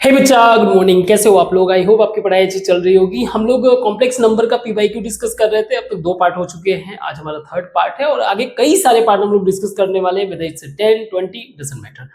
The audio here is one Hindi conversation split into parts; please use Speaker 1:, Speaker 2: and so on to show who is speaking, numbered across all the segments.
Speaker 1: हे बच्चा, गुड मॉर्निंग। कैसे हो आप लोग? आई होप आपकी पढ़ाई अच्छी चल रही होगी। हम लोग कॉम्प्लेक्स नंबर का पीवाईक्यू डिस्कस कर रहे थे। अब तक 2 पार्ट हो चुके हैं, आज हमारा थर्ड पार्ट है और आगे कई सारे पार्ट हम लोग डिस्कस करने वाले हैं। Whether it's 10 20 doesn't matter.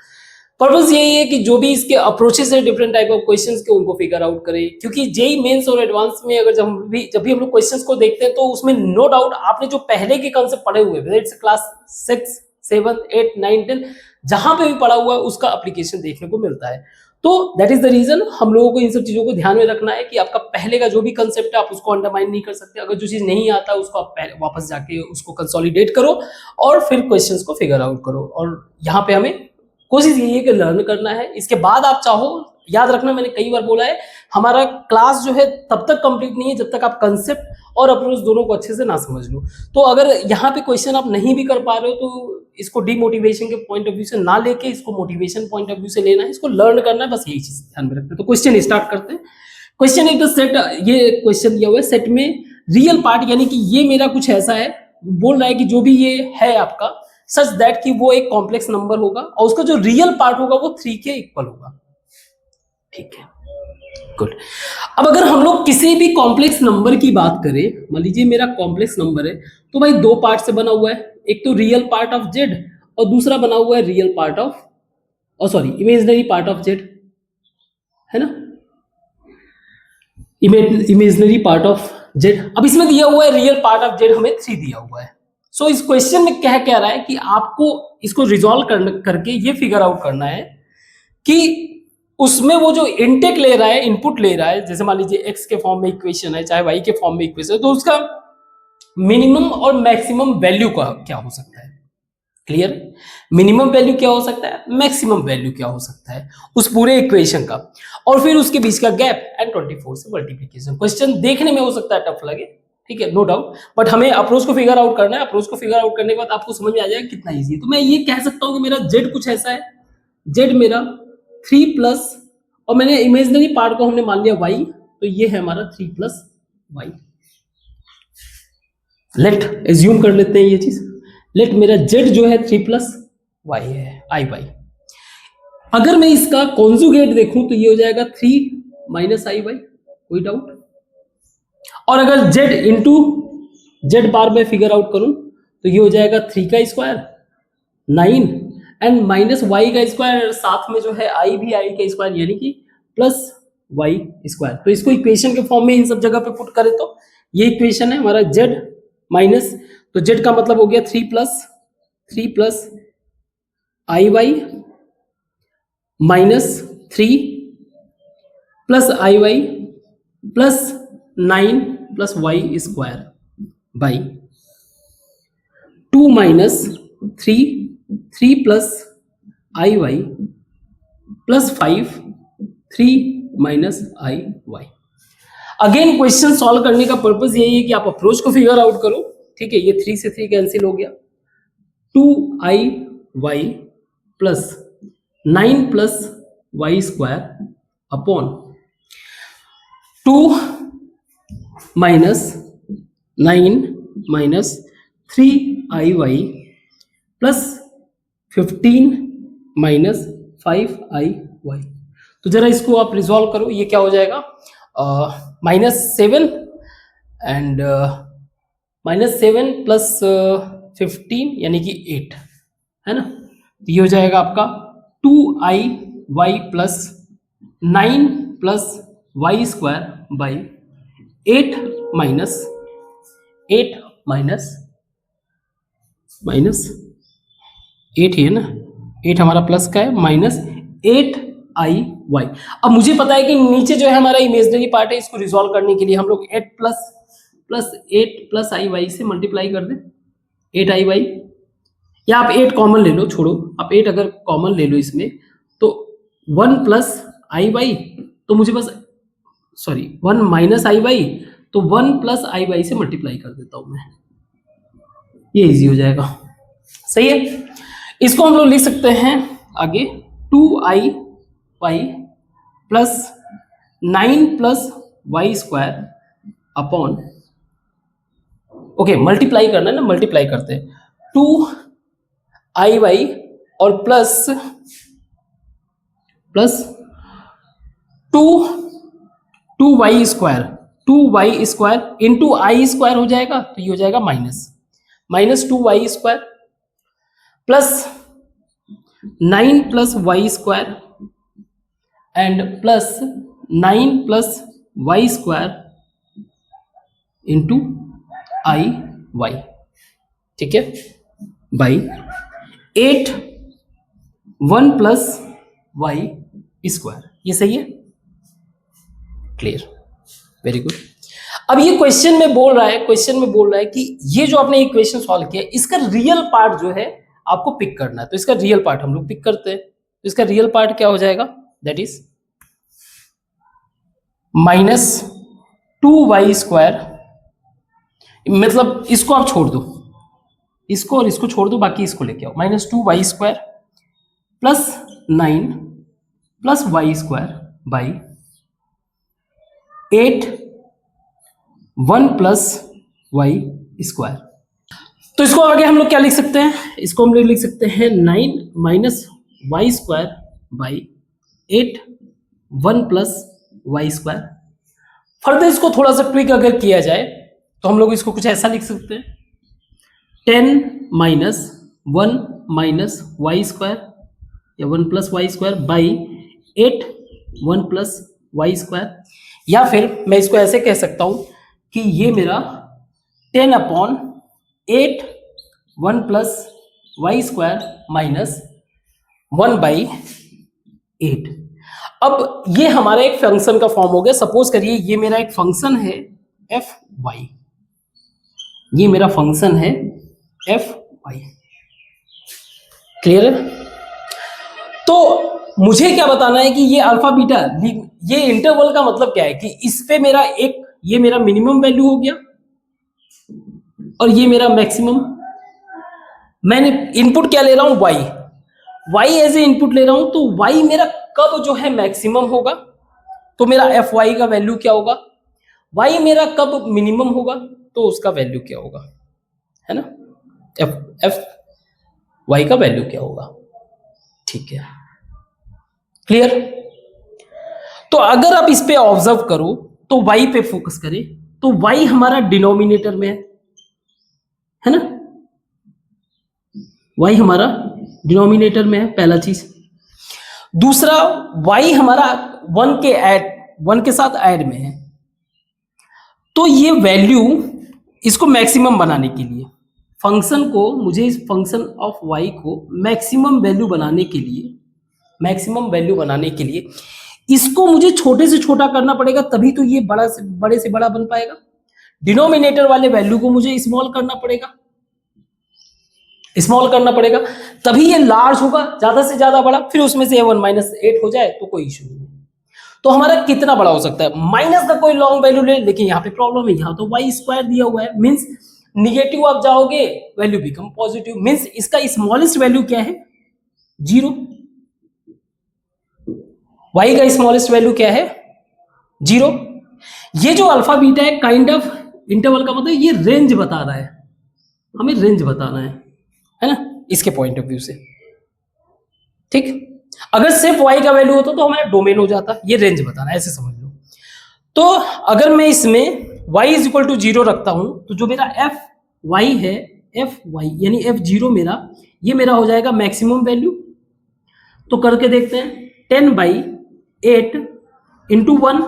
Speaker 1: Purpose यही है कि जो भी इसके अप्रोचेस है डिफरेंट टाइप ऑफ क्वेश्चंस के, उनको फिगर आउट करें। क्योंकि जेई मेंस और एडवांस में अगर जब भी हम लोग क्वेश्चंस को देखते हैं तो उसमें नो डाउट आपने जो पहले के कंसेप्ट पढ़े हुए, वेदर इट्स क्लास 6 7 8 9 10, जहां पे भी पढ़ा हुआ है उसका एप्लीकेशन देखने को मिलता है। तो दैट इज द रीजन हम लोगों को इन सब चीजों को ध्यान में रखना है कि आपका पहले का जो भी कंसेप्ट है आप उसको अंडरमाइन नहीं कर सकते। अगर जो चीज नहीं आता उसको आप वापस जाके उसको कंसोलिडेट करो और फिर क्वेश्चंस को फिगर आउट करो। और यहाँ पे हमें कोशिश यही है कि लर्न करना है। इसके बाद आप चाहो, याद रखना मैंने कई बार बोला है, हमारा क्लास जो है तब तक कंप्लीट नहीं है जब तक आप कंसेप्ट और अप्रोच दोनों को अच्छे से ना समझ लो। तो अगर यहाँ पे क्वेश्चन आप नहीं भी कर पा रहे हो तो इसको डीमोटिवेशन के पॉइंट ऑफ व्यू से ना लेके इसको मोटिवेशन पॉइंट ऑफ व्यू से लेना है, इसको लर्न करना है, बस यही चीज ध्यान में रखना है। तो क्वेश्चन स्टार्ट करते हैं। क्वेश्चन एक सेट, ये क्वेश्चन दिया हुआ है सेट में रियल पार्ट, यानी कि ये मेरा कुछ ऐसा है, बोल रहा है कि जो भी ये है आपका सच दैट कि वो एक कॉम्प्लेक्स नंबर होगा और उसका जो रियल पार्ट होगा वो 3 के इक्वल होगा। ठीक है, गुड। अब अगर हम लोग किसी भी कॉम्प्लेक्स नंबर की बात करें, मान लीजिए मेरा कॉम्प्लेक्स नंबर है, तो भाई 2 पार्ट से बना हुआ है। एक तो रियल पार्ट ऑफ जेड और दूसरा बना हुआ है real part of, imaginary part of Z, है ना, इमेजिनरी पार्ट ऑफ जेड। अब इसमें दिया हुआ है रियल पार्ट ऑफ जेड, हमें 3 दिया हुआ है। सो इस क्वेश्चन में क्या कह रहा है कि आपको इसको रिजॉल्व करके ये फिगर आउट करना है कि उसमें वो जो इनटेक ले रहा है, इनपुट ले रहा है, जैसे मान लीजिए एक्स के फॉर्म में इक्वेशन है चाहे वाई के फॉर्म में इक्वेशन है, तो उसका मिनिमम और मैक्सिमम वैल्यू का क्या हो सकता है। क्लियर? मिनिमम वैल्यू क्या हो सकता है, मैक्सिमम वैल्यू क्या हो सकता है उस पूरे इक्वेशन का, और फिर उसके बीच का गैप एंड 24 से मल्टीप्लीकेशन। क्वेश्चन देखने में हो सकता है टफ लगे, ठीक है, नो डाउट, बट हमें अप्रोच को फिगर आउट करना है। अप्रोच को फिगर आउट करने के बाद आपको समझ में आ जाएगा कितना ईजी है। तो मैं ये कह सकता हूं कि मेरा जेड कुछ ऐसा है, जेड मेरा 3 प्लस, और मैंने इमेजिनरी पार्ट को हमने मान लिया y, तो ये है हमारा 3 प्लस वाई। लेट एज्यूम कर लेते हैं ये चीज, लेट मेरा z जो है 3 प्लस वाई है, आई वाई। अगर मैं इसका कॉन्जुगेट देखूं तो ये हो जाएगा 3 माइनस आई वाई, कोई डाउट? और अगर z इंटू जेड बार में फिगर आउट करूं तो ये हो जाएगा 3 का स्क्वायर 9 एंड माइनस वाई का स्क्वायर, साथ में जो है आई भी आई का स्क्वायर, यानी कि प्लस वाई स्क्वायर। तो इसको इक्वेशन के फॉर्म में इन सब जगह पे पुट करें तो ये इक्वेशन है हमारा जेड माइनस, तो जेड का मतलब हो गया 3 plus i y minus 3 plus i y plus 9 plus y square by 2 minus 3 plus i y plus 5 3 minus i y. Again question solve करने का पर्पस यही है कि आप अप्रोच को फिगर आउट करो। ठीक है, ये 3 से 3 कैंसिल हो गया, 2 i y plus 9 plus y square upon 2 minus 9 minus 3 i y plus 15 minus 5 i y. तो जरा इसको आप रिजॉल्व करो, ये क्या हो जाएगा, -7 एंड -7 प्लस 15 यानी कि 8, है ना। तो ये हो जाएगा आपका 2 i y plus 9 plus y square by 8 minus 8 minus 8 ही है ना, 8 हमारा प्लस का है, माइनस 8 आई वाई। अब मुझे पता है कि नीचे जो है हमारा इमेजिनरी पार्ट है, इसको रिजॉल्व करने के लिए हम लोग 8 प्लस आई वाई से मल्टीप्लाई कर दें, 8 आई वाई, या आप 8 कॉमन ले लो, छोड़ो, आप 8 अगर कॉमन ले लो इसमें तो 1 प्लस आई वाई, तो मुझे बस 1 माइनस आई वाई, तो 1 प्लस आई वाई से मल्टीप्लाई कर देता हूं मैं, ये इजी हो जाएगा। सही है, इसको हम लोग लिख सकते हैं आगे 2 i y plus 9 plus y square upon, okay multiply करना है ना, मल्टीप्लाई करते हैं 2 आई वाई और plus two y square into i square हो जाएगा, तो ये हो जाएगा minus 2y square plus 9 plus y square and plus 9 plus y square into i y, ठीक है, बाई 8 1 प्लस वाई स्क्वायर। ये सही है, क्लियर, वेरी गुड। अब ये क्वेश्चन में बोल रहा है कि ये जो आपने इक्वेशन सॉल्व किया इसका रियल पार्ट जो है आपको पिक करना है, तो इसका रियल पार्ट हम लोग पिक करते हैं। तो इसका रियल पार्ट क्या हो जाएगा, दैट इज -2y स्क्वायर, मतलब इसको आप छोड़ दो, इसको और इसको छोड़ दो, बाकी इसको लेके आओ, -2y square plus 9 plus y square by 8 1 plus y square. तो इसको आगे हम लोग क्या लिख सकते हैं, इसको हम लोग लिख सकते हैं 9 minus y square by 8 1 plus y square. Further इसको थोड़ा सा ट्विक अगर किया जाए तो हम लोग इसको कुछ ऐसा लिख सकते हैं 10 माइनस 1 माइनस वाई स्क्वायर या 1 plus y square by 8 1 plus y square, या फिर मैं इसको ऐसे कह सकता हूं कि ये मेरा 10/8 1 प्लस वाई स्क्वायर माइनस 1/8। अब ये हमारा एक फंक्शन का फॉर्म हो गया। सपोज करिए ये मेरा एक फंक्शन है एफ वाई, ये मेरा फंक्शन है एफ वाई, क्लियर है। तो मुझे क्या बताना है कि ये अल्फा बीटा, ये इंटरवल का मतलब क्या है कि इस पे मेरा एक, ये मेरा मिनिमम वैल्यू हो गया और ये मेरा मैक्सिमम। मैंने इनपुट क्या ले रहा हूं, वाई एज ए इनपुट ले रहा हूं, तो वाई मेरा कब जो है मैक्सिमम होगा, तो मेरा एफ वाई का वैल्यू क्या होगा, वाई मेरा कब मिनिमम होगा तो उसका वैल्यू क्या होगा, है ना, एफ वाई का वैल्यू क्या होगा, ठीक है, क्लियर। तो अगर आप इस पे ऑब्जर्व करो तो वाई पे फोकस करें तो वाई हमारा डिनोमिनेटर में है ना, वाई हमारा डिनोमिनेटर में है, पहला चीज। दूसरा, वाई हमारा 1 के साथ ऐड में है, तो ये वैल्यू, इसको मैक्सिमम बनाने के लिए फंक्शन को, मुझे इस फंक्शन ऑफ वाई को मैक्सिमम वैल्यू बनाने के लिए इसको मुझे छोटे से छोटा करना पड़ेगा, तभी तो ये बड़े से बड़ा बन पाएगा। डिनोमिनेटर वाले वैल्यू को मुझे स्मॉल करना पड़ेगा, तभी ये लार्ज होगा, ज्यादा से ज्यादा बड़ा, फिर उसमें से 1 - 8 हो जाए तो कोई इशू नहीं। तो हमारा कितना बड़ा हो सकता है, माइनस का कोई लॉन्ग वैल्यू ले, लेकिन यहाँ पे प्रॉब्लम है, यहाँ तो वाई स्क्वायर दिया हुआ है, मीन्स निगेटिव आप जाओगे वैल्यू बिकम पॉजिटिव, मीन्स इसका स्मॉलेस्ट वैल्यू क्या है, 0। वाई का स्मॉलेस्ट वैल्यू क्या है, 0। ये जो अल्फा बीटा है काइंड ऑफ इंटरवल का मतलब ये रेंज बता रहा है, हमें रेंज बताना है ना, इसके पॉइंट ऑफ व्यू से, ठीक। अगर सिर्फ वाई का वैल्यू होता तो हमारा डोमेन हो जाता, ये रेंज बताना है, ऐसे समझ लो। तो अगर मैं इसमें y = 0 रखता हूं तो जो मेरा एफ वाई है, एफ वाई यानी f0 मेरा, ये मेरा हो जाएगा मैक्सिमम वैल्यू। तो करके देखते हैं, 10/8 इंटू 1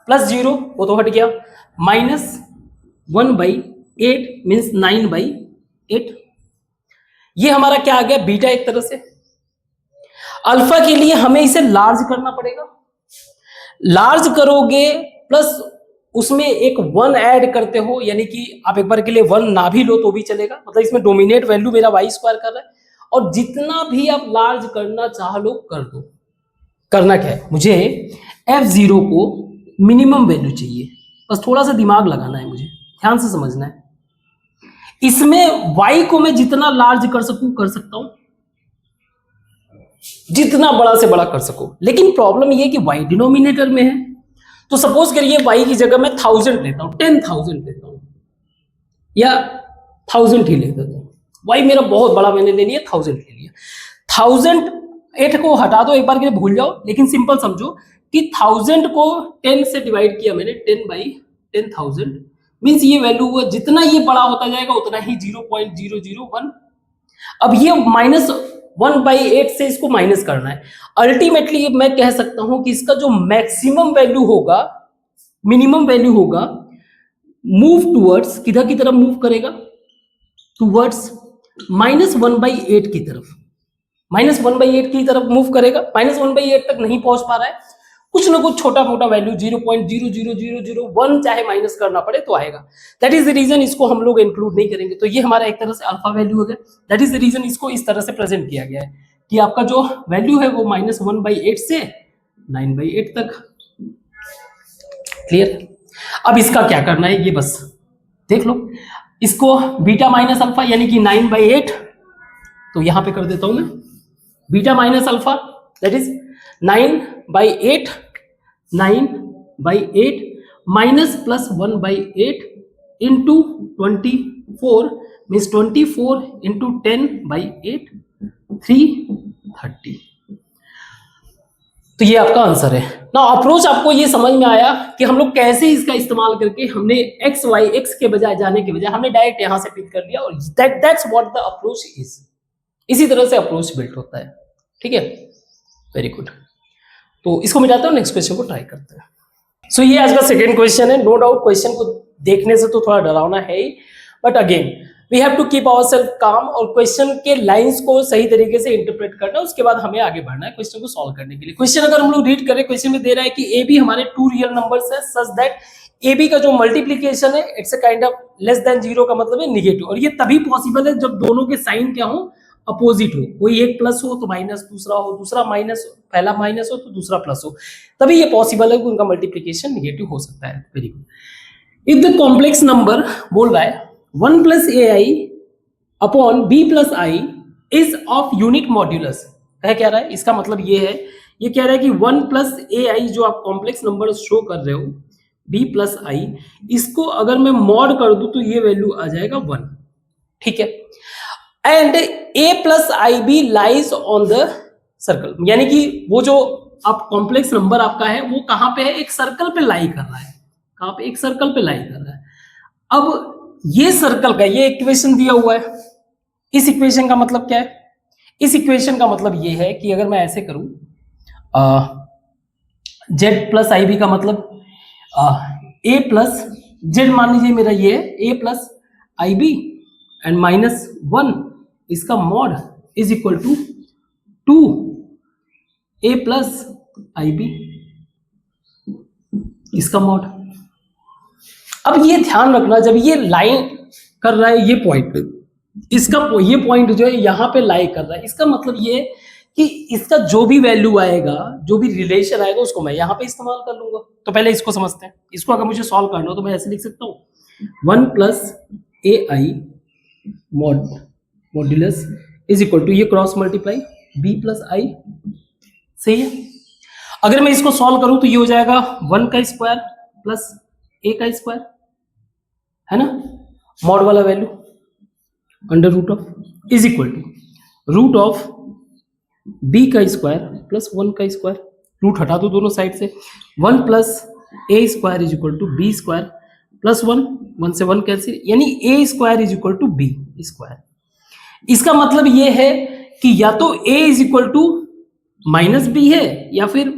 Speaker 1: प्लस 0 वो तो हट गया, माइनस 1/8 मीन्स 9/8। ये हमारा क्या आ गया, बीटा। एक तरह से अल्फा के लिए हमें इसे लार्ज करना पड़ेगा, लार्ज करोगे प्लस उसमें एक 1 ऐड करते हो, यानी कि आप एक बार के लिए 1 ना भी लो तो भी चलेगा, मतलब इसमें डोमिनेट वैल्यू मेरा वाई स्क्वायर कर रहा है, और जितना भी आप लार्ज करना चाह लो कर दो। करना क्या है, मुझे f0 को मिनिमम वैल्यू चाहिए, बस थोड़ा सा दिमाग लगाना है, मुझे ध्यान से समझना है। इसमें y को मैं जितना लार्ज कर सकूं कर सकता हूं, जितना बड़ा से बड़ा कर सकूं, लेकिन प्रॉब्लम ये है कि y डिनोमिनेटर में है। तो सपोज करिए y की जगह मैं 1000 लेता हूं, 10,000 लेता हूं या 1000 ही लेता हूं, y मेरा बहुत बड़ा मैंने ले लिया, 1000 ले लिया। 1000 8 को हटा दो, एक बार के लिए भूल जाओ, लेकिन सिंपल समझो कि 1000 को 10 से डिवाइड किया मैंने, 10/10,000 मीन्स ये वैल्यू जितना ये बड़ा होता जाएगा उतना ही 0.001। अब ये -1/8 से इसको माइनस करना है। अल्टीमेटली मैं कह सकता हूं कि इसका जो मैक्सिमम वैल्यू होगा, मिनिमम वैल्यू होगा, मूव टूवर्ड्स, किधर की तरफ मूव करेगा, टूवर्ड्स -1/8 की तरफ, -1/8 की तरफ मूव करेगा। -1/8 तक नहीं पहुंच पा रहा है, कुछ ना कुछ छोटा मोटा वैल्यू 0.00001 चाहे माइनस करना पड़े तो आएगा। दैट इज द रीजन इसको हम लोग इंक्लूड नहीं करेंगे। तो ये हमारा एक तरह से अल्फा वैल्यू हो गया। दैट इज द रीजन इसको इस तरह से प्रेजेंट किया गया है कि आपका जो वैल्यू है वो -1/8 से 9/8 तक। क्लियर? अब इसका क्या करना है ये बस देख लो। इसको बीटा माइनस अल्फा यानी कि 9/8, तो यहां पे कर देता हूं मैं, beta minus alpha that is 9/8 minus plus 1/8 into 24 means 24 into 10/8 330। तो ये आपका आंसर है ना। अप्रोच आपको ये समझ में आया कि हम लोग कैसे इसका इस्तेमाल करके हमने x के बजाय जाने के बजाय हमने डायरेक्ट यहां से पिक कर लिया, और that's what the approach is. इसी तरह से अप्रोच बिल्ड होता है। ठीक है, वेरी गुड। तो इसको मिटाते हैं, नेक्स्ट क्वेश्चन को ट्राई करते हैं। सो ये आज का सेकंड क्वेश्चन है। नो डाउट क्वेश्चन को देखने से तो थोड़ा डरावना है ही, but again we have to keep our self calm और क्वेश्चन के लाइंस को सही तरीके से इंटरप्रेट करना, उसके बाद हमें आगे बढ़ना है क्वेश्चन को सॉल्व करने के लिए। क्वेश्चन अगर हम लोग रीड करें, क्वेश्चन में दे रहा है कि ए बी हमारे 2 रियल नंबर्स है सच दैट ए बी का जो मल्टीप्लीकेशन है it's a kind of less than 0 का मतलब है निगेटिव, और ये तभी पॉसिबल है जब दोनों के साइन क्या हो, अपोजिट हो। कोई एक प्लस हो तो माइनस, दूसरा हो, दूसरा माइनस, पहला माइनस हो तो दूसरा प्लस हो, तभी ये पॉसिबल है कि उनका मल्टीप्लीकेशन निगेटिव हो सकता है। Very good. If the complex number बोल रहा है 1 + ai upon b + i is of unit modulus, कह क्या रहा है, इसका मतलब ये है, ये कह रहा है कि 1 + ai जो आप कॉम्प्लेक्स नंबर शो कर रहे हो b + i, इसको अगर मैं मॉड कर दूं तो ये वैल्यू आ जाएगा 1। ठीक है, and a + ib lies on the circle, यानी कि वो जो आप कॉम्प्लेक्स नंबर आपका है वो कहां पे है, एक सर्कल पे लाई कर रहा है। कहां पे, एक सर्कल पे लाई कर रहा है। अब ये सर्कल का ये इक्वेशन दिया हुआ है, इस इक्वेशन का मतलब क्या है, इस इक्वेशन का मतलब ये है कि अगर मैं ऐसे करूं z + ib का मतलब a + z मान लीजिए मेरा ये है a + ib एंड -1 इसका mod is equal to 2 a + ib इसका मॉड। अब ये ध्यान रखना, जब ये लाइन कर रहा है ये पॉइंट पे, इसका ये पॉइंट जो है यहाँ पे लाई कर रहा है, इसका मतलब ये कि इसका जो भी वैल्यू आएगा, जो भी रिलेशन आएगा उसको मैं यहाँ पे इस्तेमाल कर लूंगा। तो पहले इसको समझते हैं। इसको अगर मुझे सॉल्व करना हो तो मैं ऐसे लिख सकता हूँ 1 + ai modulus is equal to, ये क्रॉस मल्टीप्लाई b + i, सही है। अगर मैं इसको सॉल्व करूं तो ये हो जाएगा 1 का स्क्वायर प्लस a का स्क्वायर, है ना, मॉड वाला value under root of is equal to root of b का स्क्वायर प्लस 1 का स्क्वायर, रूट हटा दो दोनों साइड से, 1 + a square is equal to b square plus 1 से 1 कैंसिल, यानी a square is equal to b square. इसका मतलब ये है कि या तो a is equal to -b है या फिर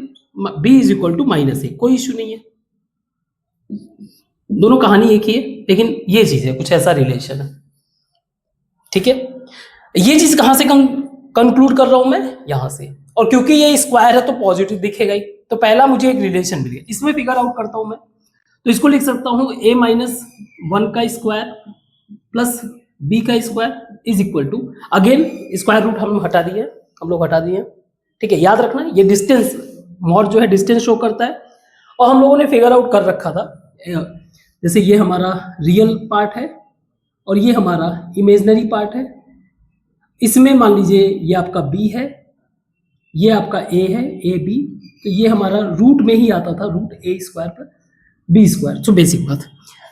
Speaker 1: b is equal to -a, कोई इश्यू नहीं है, दोनों कहानी एक ही है, लेकिन ये चीज है, कुछ ऐसा रिलेशन है। ठीक है, ये चीज कहां से कंक्लूड कर रहा हूं मैं, यहां से, और क्योंकि ये स्क्वायर है तो पॉजिटिव दिखेगा ही, तो पहला मुझे एक रिलेशन मिल गया, इसमें फिगर आउट करता हूं मैं। तो इसको लिख सकता हूं a - 1 का स्क्वायर प्लस b का square is equal to, again square root हम लोग हटा दिए। ठीक है, याद रखना ये डिस्टेंस, मॉड जो है डिस्टेंस शो करता है, और हम लोगों ने फिगर आउट कर रखा था, जैसे ये हमारा रियल पार्ट है और ये हमारा इमेजिनरी पार्ट है। इसमें मान लीजिए ये आपका b है, ये आपका a है, a b, तो ये हमारा रूट में ही आता था, रूट a स्क्वायर पर b स्क्वायर। सो बेसिक बात,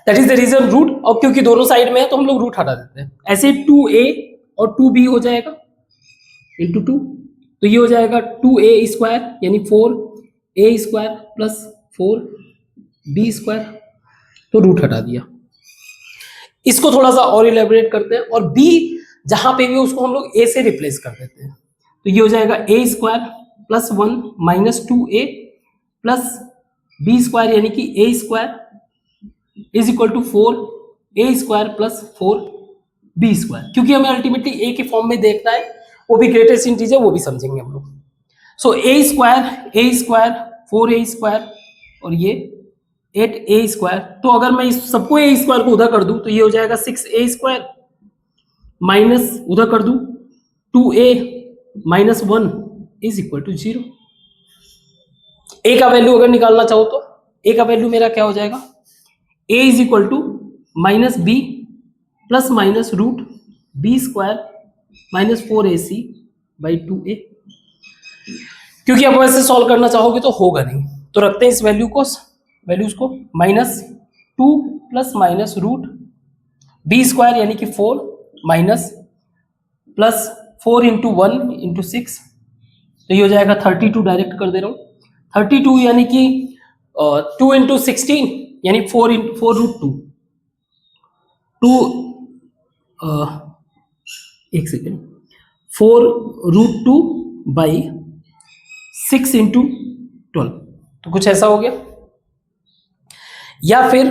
Speaker 1: that is the reason root, और क्योंकि दोनों साइड में है तो हम लोग रूट हटा देते हैं। ऐसे 2a और 2b हो जाएगा इंटू 2, तो ये हो जाएगा 2a² यानी 4a² प्लस 4b², तो रूट हटा दिया। इसको थोड़ा सा और इलेबोरेट करते हैं, और b जहां पे भी उसको हम लोग a से रिप्लेस कर देते हैं। तो ये हो जाएगा a² plus 1 minus 2a plus b² यानी कि a² is equal to 4a² plus 4b², क्योंकि हमें अल्टीमेटली a के फॉर्म में देखना है, वो भी ग्रेटेस्ट इंटीजर, वो भी समझेंगे हम लोग। सो a² 4a² और ये 8a²। तो अगर मैं इस सबको a² को उधर कर दूं तो ये हो जाएगा 6a² माइनस उधर कर दूं 2a minus 1 is equal to 0। a का वैल्यू अगर निकालना चाहो तो a का वैल्यू मेरा क्या हो जाएगा, a is equal to minus b plus minus root b² minus 4ac by 2a। क्योंकि आप वैसे सॉल्व करना चाहोगे तो होगा नहीं, तो रखते हैं इस वैल्यूज को minus 2 plus minus root b² यानी कि 4 माइनस प्लस 4 इंटू 1 इंटू 6, तो ये हो जाएगा 32, डायरेक्ट कर दे रहा हूँ 32 यानी कि 2 इंटू 16 यानी 4 रूट 2 एक सेकेंड 4 रूट 2 बाई 6 इंटू 12, तो कुछ ऐसा हो गया। या फिर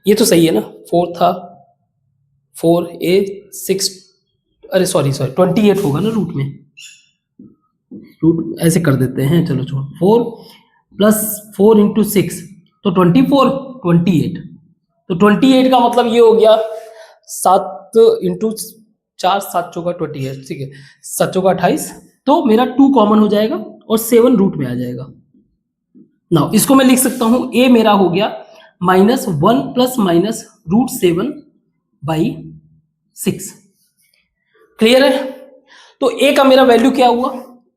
Speaker 1: ये तो सही है ना, 4 था 4a 6, अरे सॉरी 28 होगा ना रूट में, रूट ऐसे कर देते हैं, चलो छोड़ 4 प्लस 4 इंटू 6 तो 28, तो 28 का मतलब ये हो गया 7 इंटू 4 7 चौका 28, ठीक है 7 चौका 28, तो मेरा 2 कॉमन हो जाएगा और 7 रूट में आ जाएगा। नाउ इसको मैं लिख सकता हूं, a मेरा हो गया minus 1 plus minus root 7 by 6। Clear है? तो a का मेरा वैल्यू क्या हुआ,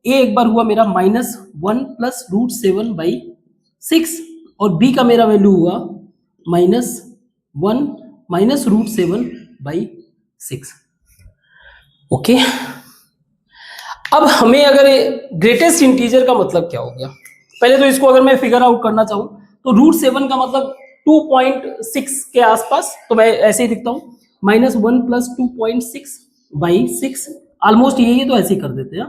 Speaker 1: a एक बार हुआ मेरा माइनस 1 प्लस रूट 7 बाई 6, और b का मेरा वैल्यू हुआ minus 1 minus root 7 by 6। Okay, अब हमें अगर ग्रेटेस्ट इंटीजर का मतलब क्या हो गया, पहले तो इसको अगर मैं फिगर आउट करना चाहूं तो रूट 7 का मतलब 2.6 के आसपास, तो मैं ऐसे ही लिखता हूं माइनस 1 प्लस 2.6 बाई 6, ऑलमोस्ट यही है तो ऐसे ही कर देते हैं,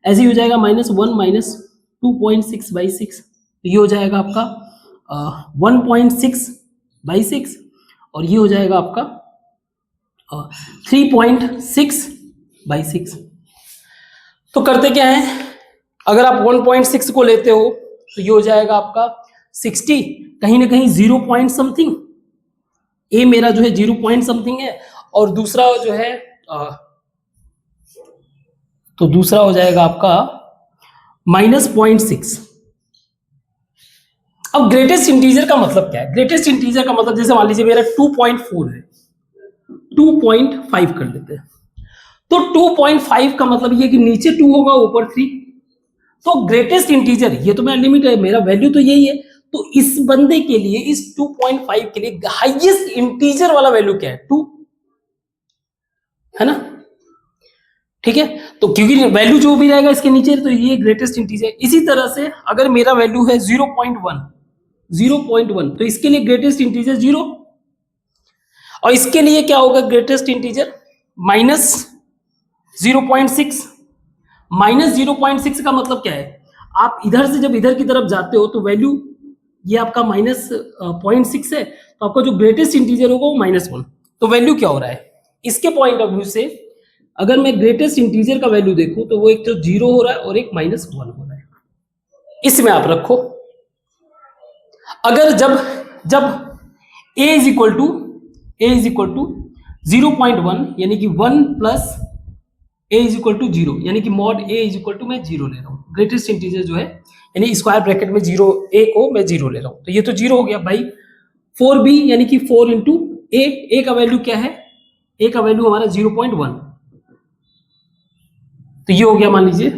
Speaker 1: ऐसे ही हो जाएगा माइनस 1 माइनस 2.6 बाई 6, तो ये हो जाएगा आपका 1.6 बाई 6, और ये हो जाएगा आपका 3.6 बाई 6। तो करते क्या है, अगर आप 1.6 को लेते हो तो ये हो जाएगा आपका 60, कहीं ना कहीं 0 पॉइंट समथिंग, ए मेरा जो है 0 पॉइंट समथिंग है, और दूसरा जो है तो दूसरा हो जाएगा आपका माइनस 0.6। अब ग्रेटेस्ट इंटीजर का मतलब क्या है, ग्रेटेस्ट इंटीजर का मतलब जैसे मान लीजिए मेरा 2.4 है, 2.5 कर लेते हैं, तो 2.5 का मतलब ये कि नीचे 2 होगा ऊपर 3, तो ग्रेटेस्ट इंटीजर ये तो मेरा लिमिट है, मेरा वैल्यू तो यही है, तो इस बंदे के लिए इस 2.5 के लिए हाईएस्ट इंटीजर वाला वैल्यू क्या है, 2 है ना, ठीक है। तो क्योंकि वैल्यू जो भी रहेगा इसके नीचे तो ये ग्रेटेस्ट इंटीजर। इसी तरह से अगर मेरा वैल्यू है 0.1 तो इसके लिए ग्रेटेस्ट इंटीजर 0, और इसके लिए क्या होगा ग्रेटेस्ट इंटीजर माइनस 0.6। माइनस 0.6 का मतलब क्या है, आप इधर से जब इधर की तरफ जाते हो तो वैल्यू ये आपका माइनस 0.6 है, तो आपका जो ग्रेटेस्ट इंटीजर होगा वो -1। तो वैल्यू क्या हो रहा है इसके पॉइंट ऑफ व्यू से, अगर मैं ग्रेटेस्ट इंटीजर का वैल्यू देखूं तो वो एक तो 0 हो रहा है और एक -1 हो रहा है, इसमें आप रखो। अगर जब a इज इक्वल टू 0.1 यानी कि 1 plus a is equal to 0 यानी कि mod a is equal to मैं 0 ले रहा हूँ, ग्रेटेस्ट इंटीजर जो है यानी स्क्वायर ब्रैकेट में 0 a को मैं 0 ले रहा हूँ, तो ये तो 0 हो गया भाई। 4b यानी कि 4 इंटू a का वैल्यू क्या है, a का वैल्यू हमारा 0.1, तो ये हो गया मान लीजिए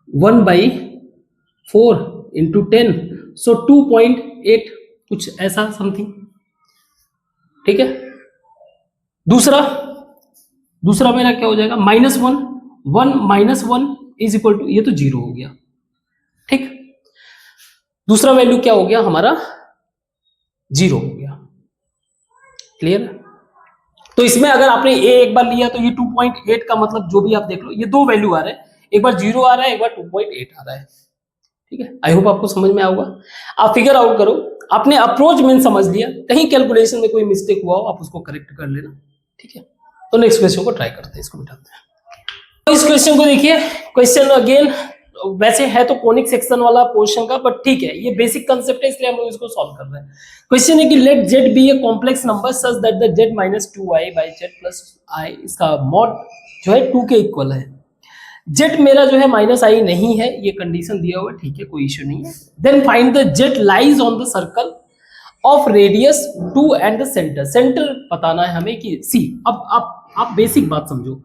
Speaker 1: 1/4 इंटू 10, सो 2.8 कुछ ऐसा समथिंग, ठीक है। दूसरा मेरा क्या हो जाएगा -1, 1 -1 इज इक्वल टू, ये तो 0 हो गया, ठीक। दूसरा वैल्यू क्या हो गया हमारा 0 हो गया, क्लियर। तो इसमें अगर आपने a एक बार लिया तो ये 2.8 का मतलब जो भी आप देख लो, ये दो वैल्यू आ रहे हैं, एक बार 0 आ रहा है, एक बार 2.8 आ रहा है, ठीक है। आई होप आपको समझ में आऊगा। आप फिगर आउट करो, आपने अप्रोच मेन समझ लिया, कहीं कैलकुलेशन में कोई मिस्टेक हुआ हो आप उसको करेक्ट कर लेना, ठीक है। तो नेक्स्ट क्वेश्चन को ट्राई करते हैं, इसको मिटाते हैं। तो इस क्वेश्चन को देखिए, क्वेश्चन अगेन वैसे है तो कोनिक सेक्शन वाला पोर्शन का, बट ठीक है, ये बेसिक कंसेप्ट है इसलिए हम लोग इसको सॉल्व कर रहे हैं। क्वेश्चन है कि let z be a complex number such that the z minus 2i by z plus i, इसका मॉड जो है 2 के इक्वल है। z मेरा जो है माइनस i नहीं है, ये कंडीशन दिया हुआ है, ठीक है, कोई इश्यू नहीं है। Then find the z lies on the circle of radius 2 and the centre. Centre बताना है हमें कि सी, अब आप बेसिक बात समझो।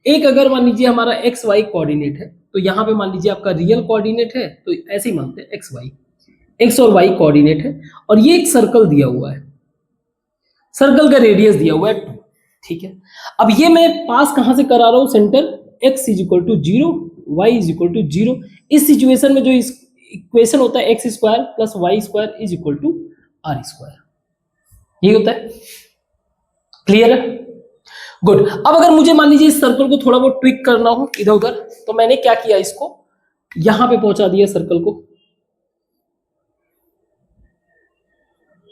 Speaker 1: एक अगर मान लीजिए हमारा एक्स वाई कोऑर्डिनेट है, तो यहाँ पे मान लीजिए आपका रियल कोऑर्डिनेट है, तो ऐसे ही मानते हैं एक्स वाई, एक्स और वाई कोऑर्डिनेट है, और ये एक सर्कल दिया हुआ है, सर्कल का रेडियस दिया हुआ है 2, ठीक है। अब ये मैं पास कहां से करा रहा हूं, centre x is equal to 0, y is equal to 0। इस सिचुएशन में जो इस इक्वेशन होता है x square plus y square is equal to r square, ये होता है, क्लियर है, गुड। अब अगर मुझे मान लीजिए इस सर्कल को थोड़ा बहुत ट्विक करना हो इधर उधर, तो मैंने क्या किया, इसको यहां पे पहुंचा दिया सर्कल को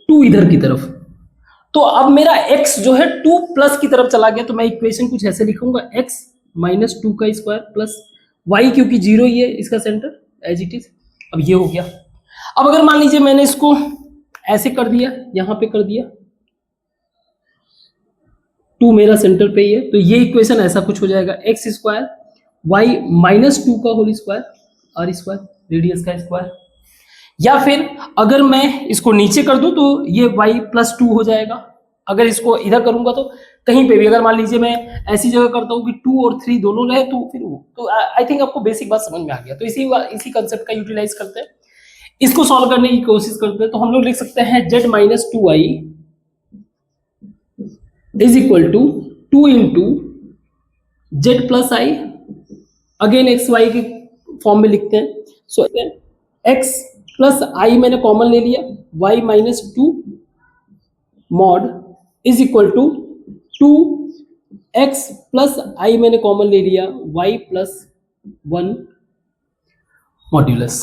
Speaker 1: 2 इधर की तरफ, तो अब मेरा x जो है 2 प्लस की तरफ चला गया, तो मैं इक्वेशन कुछ ऐसे लिखूंगा, x माइनस 2 का स्क्वायर प्लस y, क्योंकि 0 ही है इसका सेंटर एज इट इज। अब ये हो गया। अब अगर मान लीजिए मैंने इसको ऐसे कर दिया, यहां पे कर दिया, 2 मेरा सेंटर पे ही है, तो ये इक्वेशन ऐसा कुछ हो जाएगा, एक्स स्क्वायर वाई माइनस 2 का whole square r square radius का स्क्वायर। या फिर अगर मैं इसको नीचे कर दूं तो ये y प्लस 2 हो जाएगा। अगर इसको इधर करूंगा तो कहीं पे भी, अगर मान लीजिए मैं ऐसी जगह करता हूं कि 2 और 3 दोनों रहे, तो फिर वो, तो आई थिंक आपको बेसिक बात समझ में आ गया। तो इसी कंसेप्ट का यूटिलाइज करते हैं, इसको सॉल्व करने की कोशिश करते हैं। तो हम लोग लिख सकते हैं z minus 2i is equal to 2 into z plus i, again x y के फॉर्म में लिखते हैं। सो एक्स प्लस आई मैंने कॉमन ले लिया, y minus 2 mod is equal to 2 x plus i मैंने कॉमन ले लिया, वाई प्लस 1 मॉड्यूलस।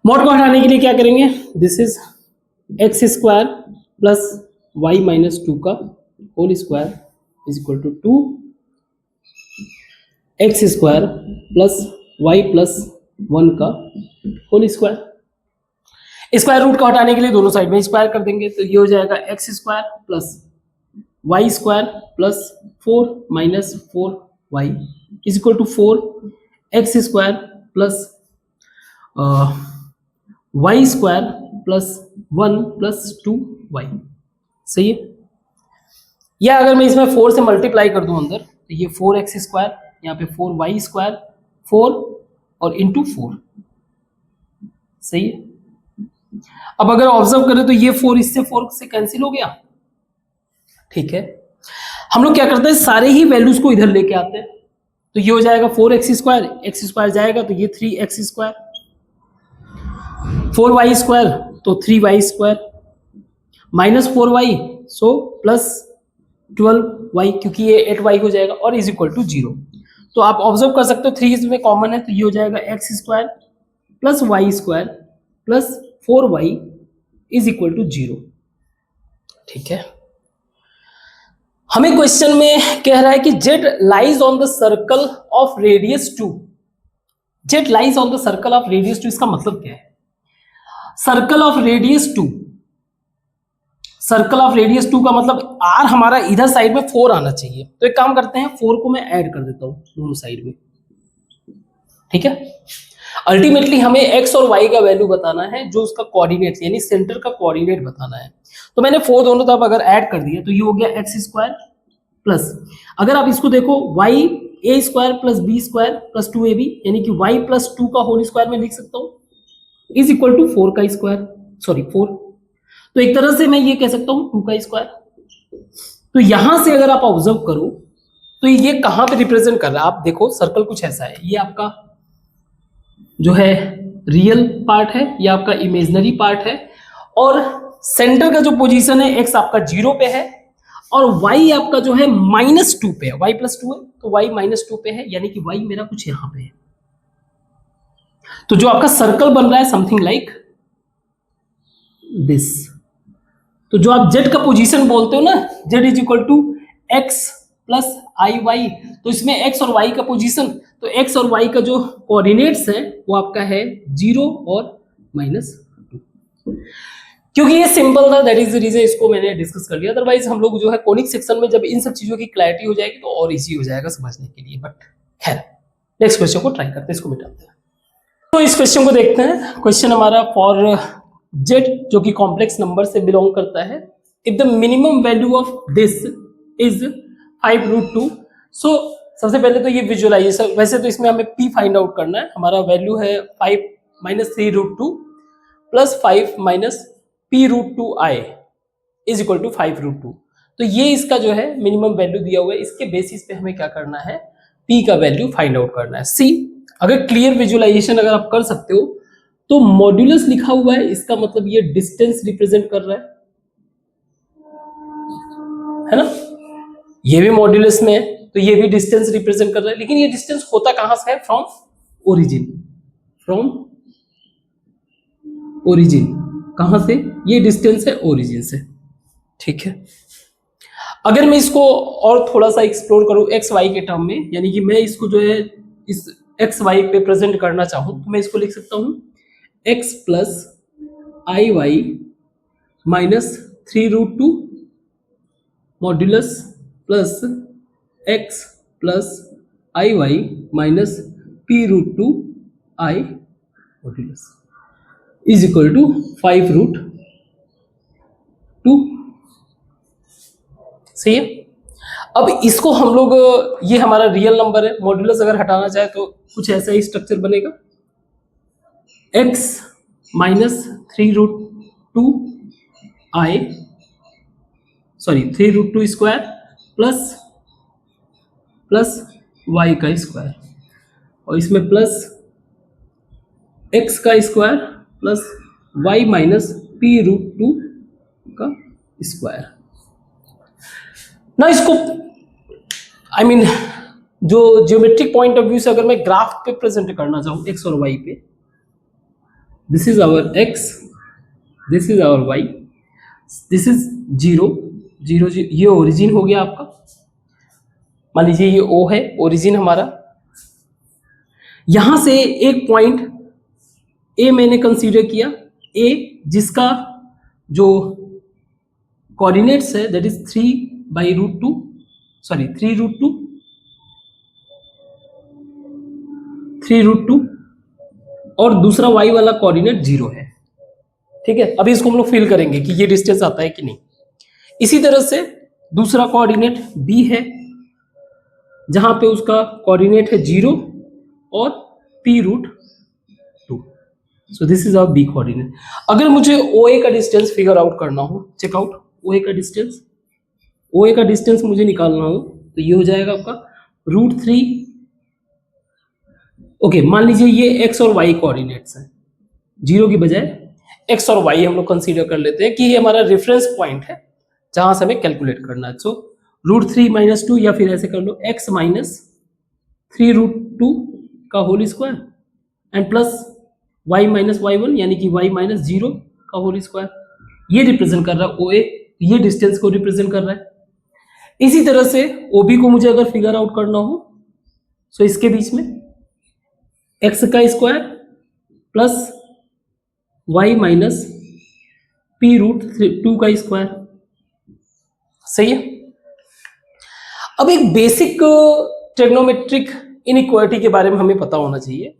Speaker 1: मॉड को हटाने के लिए क्या करेंगे, this is x square plus y minus 2 का whole square is equal to 2 x square plus y plus 1 का होल स्क्वायर। स्क्वायर रूट का हटाने के लिए दोनों साइड में स्क्वायर कर देंगे, तो ये हो जाएगा x square plus y square plus 4 minus 4 y is equal to 4 x square plus y square plus 1 plus 2 y, सही है। या अगर मैं इसमें 4 से मल्टीप्लाई कर दूं अंदर, तो ये 4x स्क्वायर, यहाँ पे 4y स्क्वायर 4 और इंटू 4, सही है। अब अगर ऑब्जर्व करें तो ये 4 इससे 4 से कैंसिल हो गया, ठीक है। हम लोग क्या करते हैं, सारे ही वैल्यूज को इधर लेके आते हैं, तो ये हो जाएगा 4x स्क्वायर, x स्क्वायर जाएगा तो ये 3x स्क्वायर, 4y स्क्वायर तो 3y square minus 4y, so plus 12y, क्योंकि ये 8y हो जाएगा, और इज इक्वल टू 0। तो आप ऑब्जर्व कर सकते हो 3 इसमें कॉमन है, तो ये हो जाएगा x square plus y square plus 4y is equal to 0, ठीक है। हमें क्वेश्चन में कह रहा है कि z lies on the circle of radius 2, z lies on the circle of radius 2, इसका मतलब क्या है, circle of radius 2, circle of radius 2 का मतलब r हमारा इधर साइड में 4 आना चाहिए। तो एक काम करते हैं, 4 को मैं ऐड कर देता हूं दोनों साइड में, ठीक है। अल्टीमेटली हमें x और y का वैल्यू बताना है, जो उसका कोऑर्डिनेट यानी सेंटर का कोऑर्डिनेट बताना है। तो मैंने 4 दोनों तरफ अगर ऐड कर दिया तो ये हो गया एक्स स्क्वायर प्लस, अगर आप इसको देखो y a square plus b square plus 2ab, यानी कि y प्लस 2 का होल स्क्वायर में लिख सकता हूं, इज इक्वल टू 4 का स्क्वायर, सॉरी 4। तो एक तरह से मैं ये कह सकता हूं 2 का स्क्वायर। तो यहां से अगर आप ऑब्जर्व करो तो ये कहां पे रिप्रेजेंट कर रहा है? आप देखो सर्कल कुछ ऐसा है, ये आपका जो है रियल पार्ट है, ये आपका इमेजिनरी पार्ट है, और सेंटर का जो पोजीशन है एक्स आपका 0 पे है और y आपका जो है -2 पे है, y +2 है तो y -2 पे है, यानी कि y मेरा कुछ यहां पे है। तो जो आपका सर्कल बन रहा है समथिंग लाइक दिस। तो जो आप z का पोजीशन बोलते हो ना, z = x + iy, तो इसमें x और y का पोजीशन, तो x और y का जो कोऑर्डिनेट्स है वो आपका है 0 और -2। क्योंकि ये सिंपल था, दैट इज द रीजन इसको मैंने डिस्कस कर लिया। अदरवाइज हम लोग जो है कोनिक सेक्शन में जब इन सब चीजों की क्लैरिटी हो जाएगी तो और इजी हो जाएगा समझने के लिए। बट खैर नेक्स्ट क्वेश्चन को ट्राई करते हैं, इसको मिटाते हैं। तो इस क्वेश्चन को देखते हैं। क्वेश्चन हमारा फॉर z जो कि कॉम्प्लेक्स नंबर से बिलोंग करता है, if the minimum value of this is 5√2। सो सबसे पहले तो ये विजुअलाइजेशन, वैसे तो इसमें हमें p फाइंड आउट करना है। हमारा वैल्यू है 5 - 3√2 + 5 - p√2i = 5√2। तो ये इसका जो है मिनिमम वैल्यू दिया हुआ है, इसके बेसिस पे हमें क्या करना है, p का वैल्यू फाइंड आउट करना है। सी, अगर क्लियर विजुअलाइजेशन अगर आप कर सकते हो तो मॉड्यूलस लिखा हुआ है, इसका मतलब ये डिस्टेंस रिप्रेजेंट कर रहा है ना, ये भी मॉड्यूलस में है तो ये भी डिस्टेंस रिप्रेजेंट कर रहा है। लेकिन ये डिस्टेंस होता कहां से है? From origin, from origin. कहां से? ये डिस्टेंस है ओरिजिन से, ठीक है। अगर मैं इसको और थोड़ा सा एक्सप्लोर करूं एक्स वाई के टर्म में, यानी कि मैं इसको जो है इस एक्स वाई पे प्रेजेंट करना चाहूं तो मैं इसको लिख सकता हूं x + iy - 3√2 modulus plus x + iy - p√2i modulus = 5√2। सही है। अब इसको हम लोग, ये हमारा रियल नंबर है, मॉड्यूलस अगर हटाना चाहे तो कुछ ऐसा ही स्ट्रक्चर बनेगा, x - 3√2i, sorry 3√2 square plus y का स्क्वायर, और इसमें प्लस x का स्क्वायर प्लस y - p√2 का स्क्वायर ना। इसको जो ज्योमेट्रिक पॉइंट ऑफ व्यू से अगर मैं ग्राफ पे प्रेजेंट करना चाहूं x और y पे, this is our x, this is our y, this is 0 0 0, ये ओरिजिन हो गया आपका। मान लीजिए ये O है, ओरिजिन हमारा। यहां से एक पॉइंट A मैंने कंसीडर किया, A जिसका जो कोऑर्डिनेट्स है दैट इज 3/√2, सॉरी 3√2, और दूसरा y वाला कोऑर्डिनेट 0 है, ठीक है। अभी इसको हम लोग फील करेंगे कि ये डिस्टेंस आता है कि नहीं। इसी तरह से दूसरा कोऑर्डिनेट b है, जहां पे उसका कोऑर्डिनेट है 0 और p√2। So this is our b coordinate. अगर मुझे OA का डिस्टेंस फिगर आउट करना हो, चेक आउट OA का डिस्टेंस मुझे निकालना हो तो ये हो जाएगा आपका √3। ओके, मान लीजिए ये x और y कोऑर्डिनेट्स हैं, 0 की बजाय x और y हम लोग कंसीडर कर लेते हैं कि ये हमारा रेफरेंस पॉइंट है जहां से हमें कैलकुलेट करना है। सो √3 - 2, या फिर ऐसे कर लो x - 3√2 का whole square and plus y - y1 यानी कि y - 0 का होल स्क्वायर। ये रिप्रेजेंट कर रहा है OA, ये डिस्टेंस को रिप्रेजेंट कर रहा है। इसी तरह से OB को मुझे अगर फिगर आउट करना हो सो इसके बीच में x का स्क्वायर प्लस y - p√2 का स्क्वायर, सही है। अब एक बेसिक ट्रिग्नोमेट्रिक इनइक्वालिटी के बारे में हमें पता होना चाहिए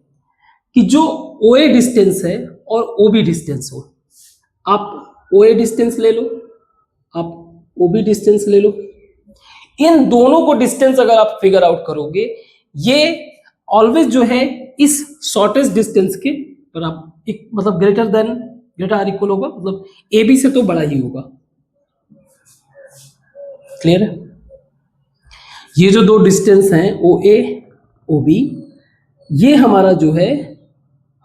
Speaker 1: कि जो OA डिस्टेंस है और OB डिस्टेंस हो, आप OA डिस्टेंस ले लो, आप OB डिस्टेंस ले लो, इन दोनों को डिस्टेंस अगर आप फिगर आउट करोगे, ये ऑलवेज जो है इस शॉर्टेस्ट डिस्टेंस के पर आप एक मतलब ग्रेटर आर इक्वल होगा, मतलब AB से तो बड़ा ही होगा। क्लियर है? ये जो दो डिस्टेंस हैं ओ ए ओ बी, ये हमारा जो है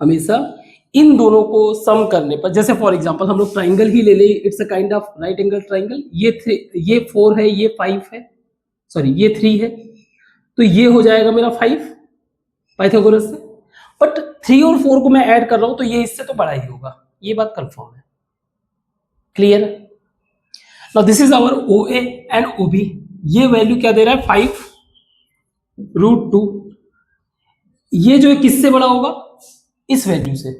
Speaker 1: हमेशा इन दोनों को सम करने पर, जैसे फॉर एग्जांपल हम लोग ट्राइंगल ही ले ले, it's a kind of right angle triangle, ये 4 है, ये 5 है, सॉरी ये 3 है, तो ये हो जाएगा मेरा 5 पाइथागोरस से। बट 3 और 4 को मैं ऐड कर रहा हूं तो ये इससे तो बड़ा ही होगा, ये बात कंफर्म है। Clear? Now this is our O A and O B. ये वैल्यू क्या दे रहा है 5√2। ये जो है किससे बड़ा होगा? इस वैल्यू से,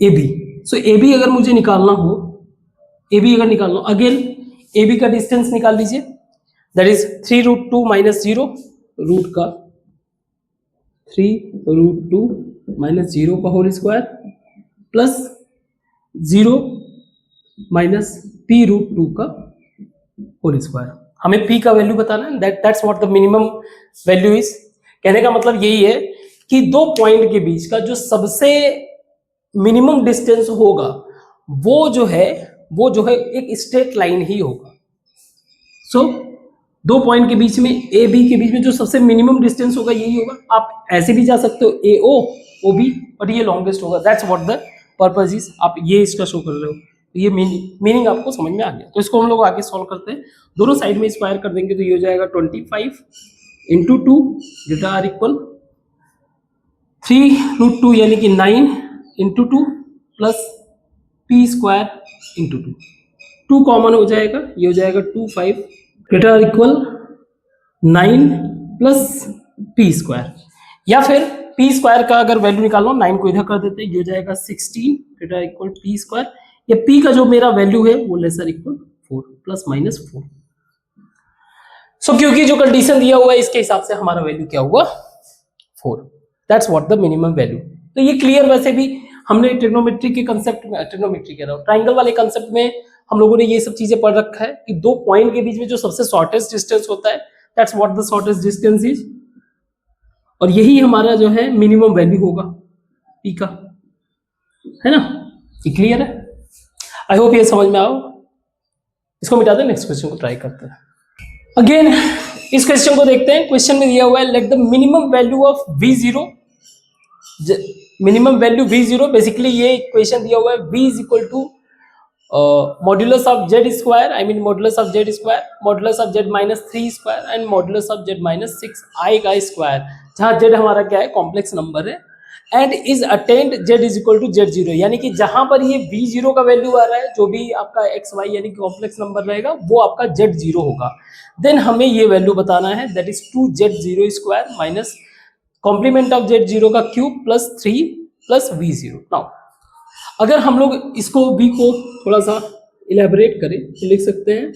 Speaker 1: A B. So A B अगर मुझे निकालना हो, ए बी अगर निकालना हो, अगेन ए बी का डिस्टेंस निकाल लीजिए, दैट इज 3√2 माइनस 0, रूट का 3√2 माइनस 0 का whole square plus 0 minus p√2 का होल स्क्वायर। हमें p का वैल्यू बताना है, that's what the minimum value is. कहने का मतलब यही है कि दो पॉइंट के बीच का जो सबसे मिनिमम डिस्टेंस होगा वो जो है एक स्ट्रेट लाइन ही होगा। सो दो पॉइंट के बीच में, ए बी के बीच में जो सबसे मिनिमम डिस्टेंस होगा यही होगा। आप ऐसे भी जा सकते हो ए ओ ओ बी, बट ये लॉन्गेस्ट होगा। That's what the purpose is. आप ये इसका शो कर रहे हो, ये मीनिंग आपको समझ में आ गया। तो इसको हम लोग आगे सॉल्व करते हैं। दोनों साइड में स्क्वायर कर देंगे तो ये हो जाएगा 25 इंटू 2 डेटा आर इक्वल 3√2 यानी कि 9 into 2 plus p square into 2 common हो जाएगा, ये हो जाएगा 25 data are equal 9 plus p square. या फिर p स्क्वायर का अगर वैल्यू निकालो, 9 को इधर कर देते हैं, ये हो जाएगा 16 डेटा इक्वल p स्क्वायर। या p का जो मेरा वैल्यू है वो लेसर इक्वल 4 प्लस माइनस 4। सो क्योंकि जो कंडीशन दिया हुआ है इसके हिसाब से हमारा वैल्यू क्या हुआ 4। That's what the minimum value. तो ये क्लियर, वैसे भी हमने ट्रिग्नोमेट्री के कंसेप्ट में, ट्रिग्नोमेट्री कह रहा हूं, ट्राइंगल वाले कंसेप्ट में हम लोगों ने ये सब चीजें पढ़ रखा है कि दो पॉइंट के बीच में जो सबसे शॉर्टेस्ट डिस्टेंस होता है, that's what the shortest distance is, और यही हमारा जो है मिनिमम वैल्यू होगा p का, है ना? ये क्लियर है? आई होप ये समझ में आओ। इसको मिटा दें, नेक्स्ट क्वेश्चन को ट्राई करते हैं। अगेन इस क्वेश्चन को देखते हैं। क्वेश्चन में दिया हुआ है let the minimum value of v0, minimum value v0, basically ये इक्वेशन दिया हुआ है v is equal to modulus of z square, I mean modulus of z square, modulus of z minus 3 square and modulus of z minus 6 i का स्क्वायर, जहां z हमारा क्या है कॉम्प्लेक्स नंबर है, and is attained z is equal to z0, यानी कि जहां पर ये v0 का वैल्यू आ रहा है, जो भी आपका x y यानी कि कॉम्प्लेक्स नंबर रहेगा वो आपका z0 होगा। देन हमें ये वैल्यू बताना है, that is 2z0 square minus complement of z0 का cube plus 3 plus v0। Now अगर हम लोग इसको v को थोड़ा सा इलेबोरेट करें तो लिख सकते हैं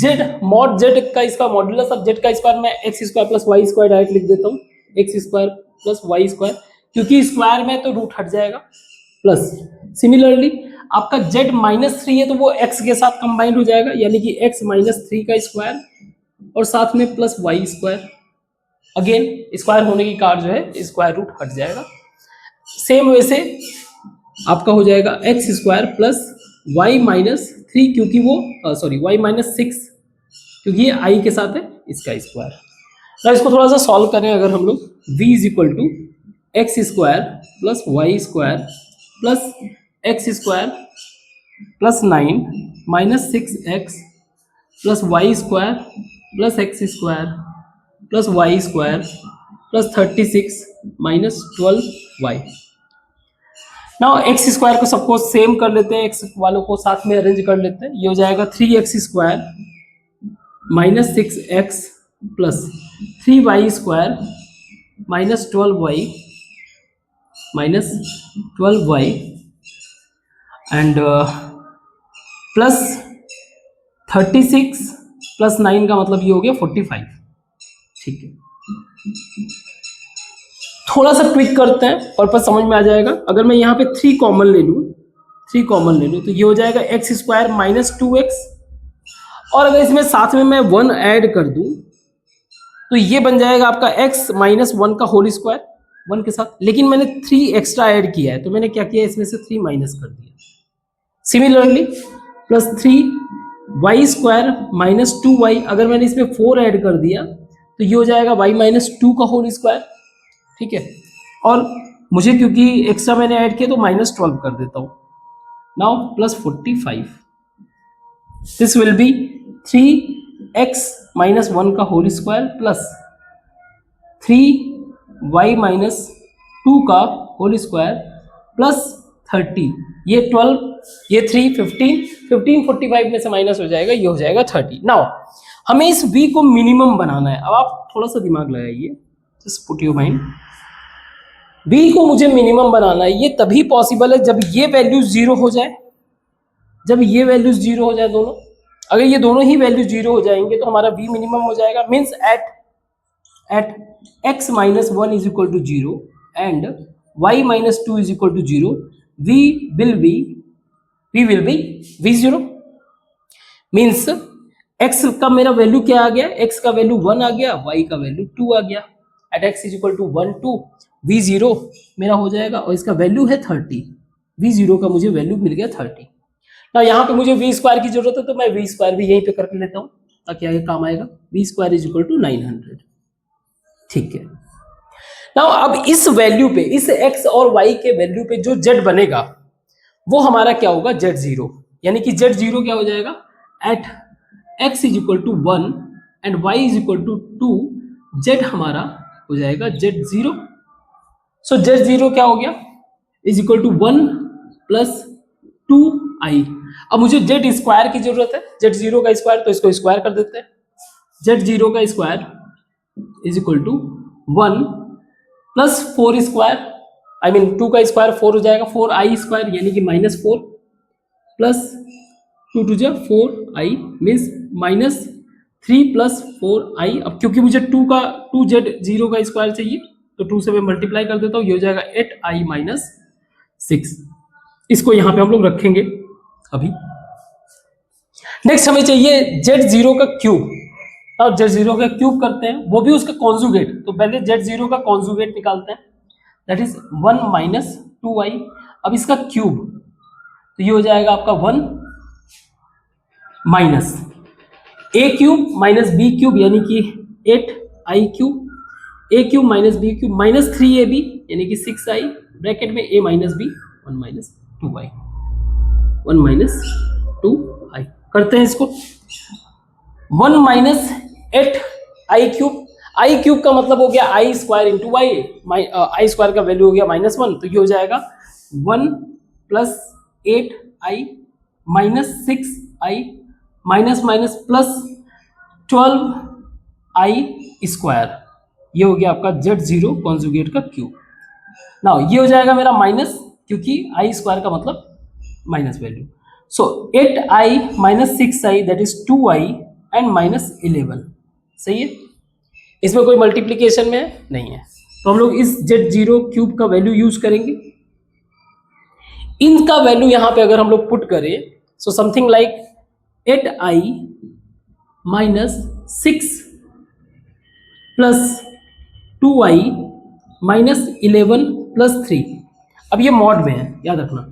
Speaker 1: z मॉड z का, इसका मॉड्यूलस ऑफ z का स्क्वायर मैं x square plus y square direct लिख देता हूँ, x square plus y square, क्योंकि स्क्वायर में तो रूट हट जाएगा, प्लस सिमिलरली आपका z माइनस 3 है तो वो x के साथ कंबाइंड हो जाएगा, यानी कि x माइनस 3 का स्क्वायर और साथ में plus y square. Again square होने की कार जो है स्क्वायर रूट हट जाएगा। सेम वैसे आपका हो जाएगा x square plus y minus 3, क्योंकि वो सॉरी y माइनस 6, क्योंकि ये i के साथ है इसका स्क्वायर। तो इसको थोड़ा सा सॉल्व करें अगर हम लोग, v is equal to x square plus y square plus x square plus 9 minus 6x plus y square plus x square plus y square plus 36 minus 12y। Now x square को सबको सेम कर लेते हैं, एक्स वालों को साथ में अरेंज कर लेते हैं, ये हो जाएगा 3x square minus 6x plus 3y square minus 12y minus 12y and plus 36 plus 9 का मतलब ये हो गया 45। ठीक है, थोड़ा सा ट्विक करते हैं, पर्पस समझ में आ जाएगा। अगर मैं यहाँ पे 3 कॉमन ले लूँ तो ये हो जाएगा एक्स स्क्वायर माइनस 2x, और अगर इसमें साथ में मैं 1 ऐड कर दूं तो ये बन जाएगा आपका x माइनस 1 का होल स्क्वायर 1 के साथ, लेकिन मैंने 3 एक्स्ट्रा ऐड किया है तो मैंने क्या किया, इसमें से 3 माइनस कर दिया। Similarly plus 3 y square minus 2y, अगर मैंने इसमें 4 ऐड कर दिया तो ये हो जाएगा y माइनस 2 का होल स्क्वायर, ठीक है। और मुझे क्योंकि एक्स्ट्रा मैंने ऐड किया तो माइनस 12 कर देता हूं। Now plus 45, this will be 3x minus 1 का whole square plus 3y minus 2 का होल स्क्वायर प्लस 30, ये 12, ये 3, 15 45 में से माइनस हो जाएगा, ये हो जाएगा 30। नाउ हमें इस v को मिनिमम बनाना है। अब आप थोड़ा सा दिमाग लगाइए, just put your mind. v को मुझे मिनिमम बनाना है, ये तभी पॉसिबल है जब ये वैल्यू 0 हो जाए, जब ये वैल्यू 0 हो जाए दोनों। अगर ये दोनों ही वैल्यू 0 हो जाएंगे तो हमारा v मिनिमम हो जाएगा। Means at x minus 1 is equal to 0 and y minus 2 is equal to 0, v will be v0। Means x का मेरा वैल्यू क्या आ गया, x का वैल्यू 1 आ गया, y का वैल्यू 2 आ गया। At x is equal to 1 2, v0 मेरा हो जाएगा और इसका वैल्यू है 30, v0 का मुझे वैल्यू मिल गया 30। ना यहाँ पे मुझे v स्क्वायर की जरूरत है तो मैं v स्क्वायर भी यहीं पे करके लेता हूँ ताकि आगे काम आएगा। v square is equal to 900, ठीक है। ना अब इस वैल्यू पे, इस x और y के वैल्यू पे जो z बनेगा वो हमारा क्या होगा, z0, यानी कि z0 क्या हो जाएगा, at x is equal to 1 and y is equal to 2, z हमारा हो जाएगा z0। सो z0 क्या हो गया, is equal to 1 plus 2i। अब मुझे z स्क्वायर की जरूरत है, z0 का स्क्वायर, तो इसको स्क्वायर कर देते हैं। z0 का square is equal to 1 plus 4 square, I mean 2 का स्क्वायर 4 हो जाएगा, 4i स्क्वायर यानी कि माइनस 4 प्लस 2 टू जा 4i means minus 3 plus 4i। अब क्योंकि मुझे 2z0 का स्क्वायर चाहिए तो 2 से मैं मल्टीप्लाई कर देता हूँ, ये हो जाएगा 8i माइनस 6। इसको यहाँ पे हम लोग रखेंगे अभी। नेक्स्ट हमें चाहिए z0 का क्यूब, और z0 का क्यूब करते हैं, वो भी उसका कॉन्जुगेट। तो पहले z0 का कॉन्जुगेट निकालते हैं, दैट इज 1 माइनस 2i। अब इसका क्यूब तो ये हो जाएगा आपका 1 minus a cube minus b cube यानी कि 8i cube, a cube minus b cube minus 3ab यानी कि 6i, ब्रैकेट में a minus b 1 minus 2i, 1 minus 2i। करते हैं इसको, 1 minus 8i cube, i cube का मतलब हो गया i square into y, i square का वैल्यू हो गया -1, तो ये हो जाएगा 1 plus 8i minus 6i minus minus plus 12i square, ये हो गया आपका z0 कॉन्जुगेट का क्यूब। नाउ ये हो जाएगा मेरा माइनस, क्योंकि i स्क्वायर का मतलब minus value. So 8i minus 6i that is 2i and minus 11, सही है। इसमें कोई मल्टीप्लीकेशन में नहीं है, तो हम लोग इस z0 क्यूब का वैल्यू यूज करेंगे। इनका वैल्यू यहां पे अगर हम लोग पुट करें, so something like 8i minus 6 plus 2i minus 11 plus 3। अब ये मॉड में है, याद रखना।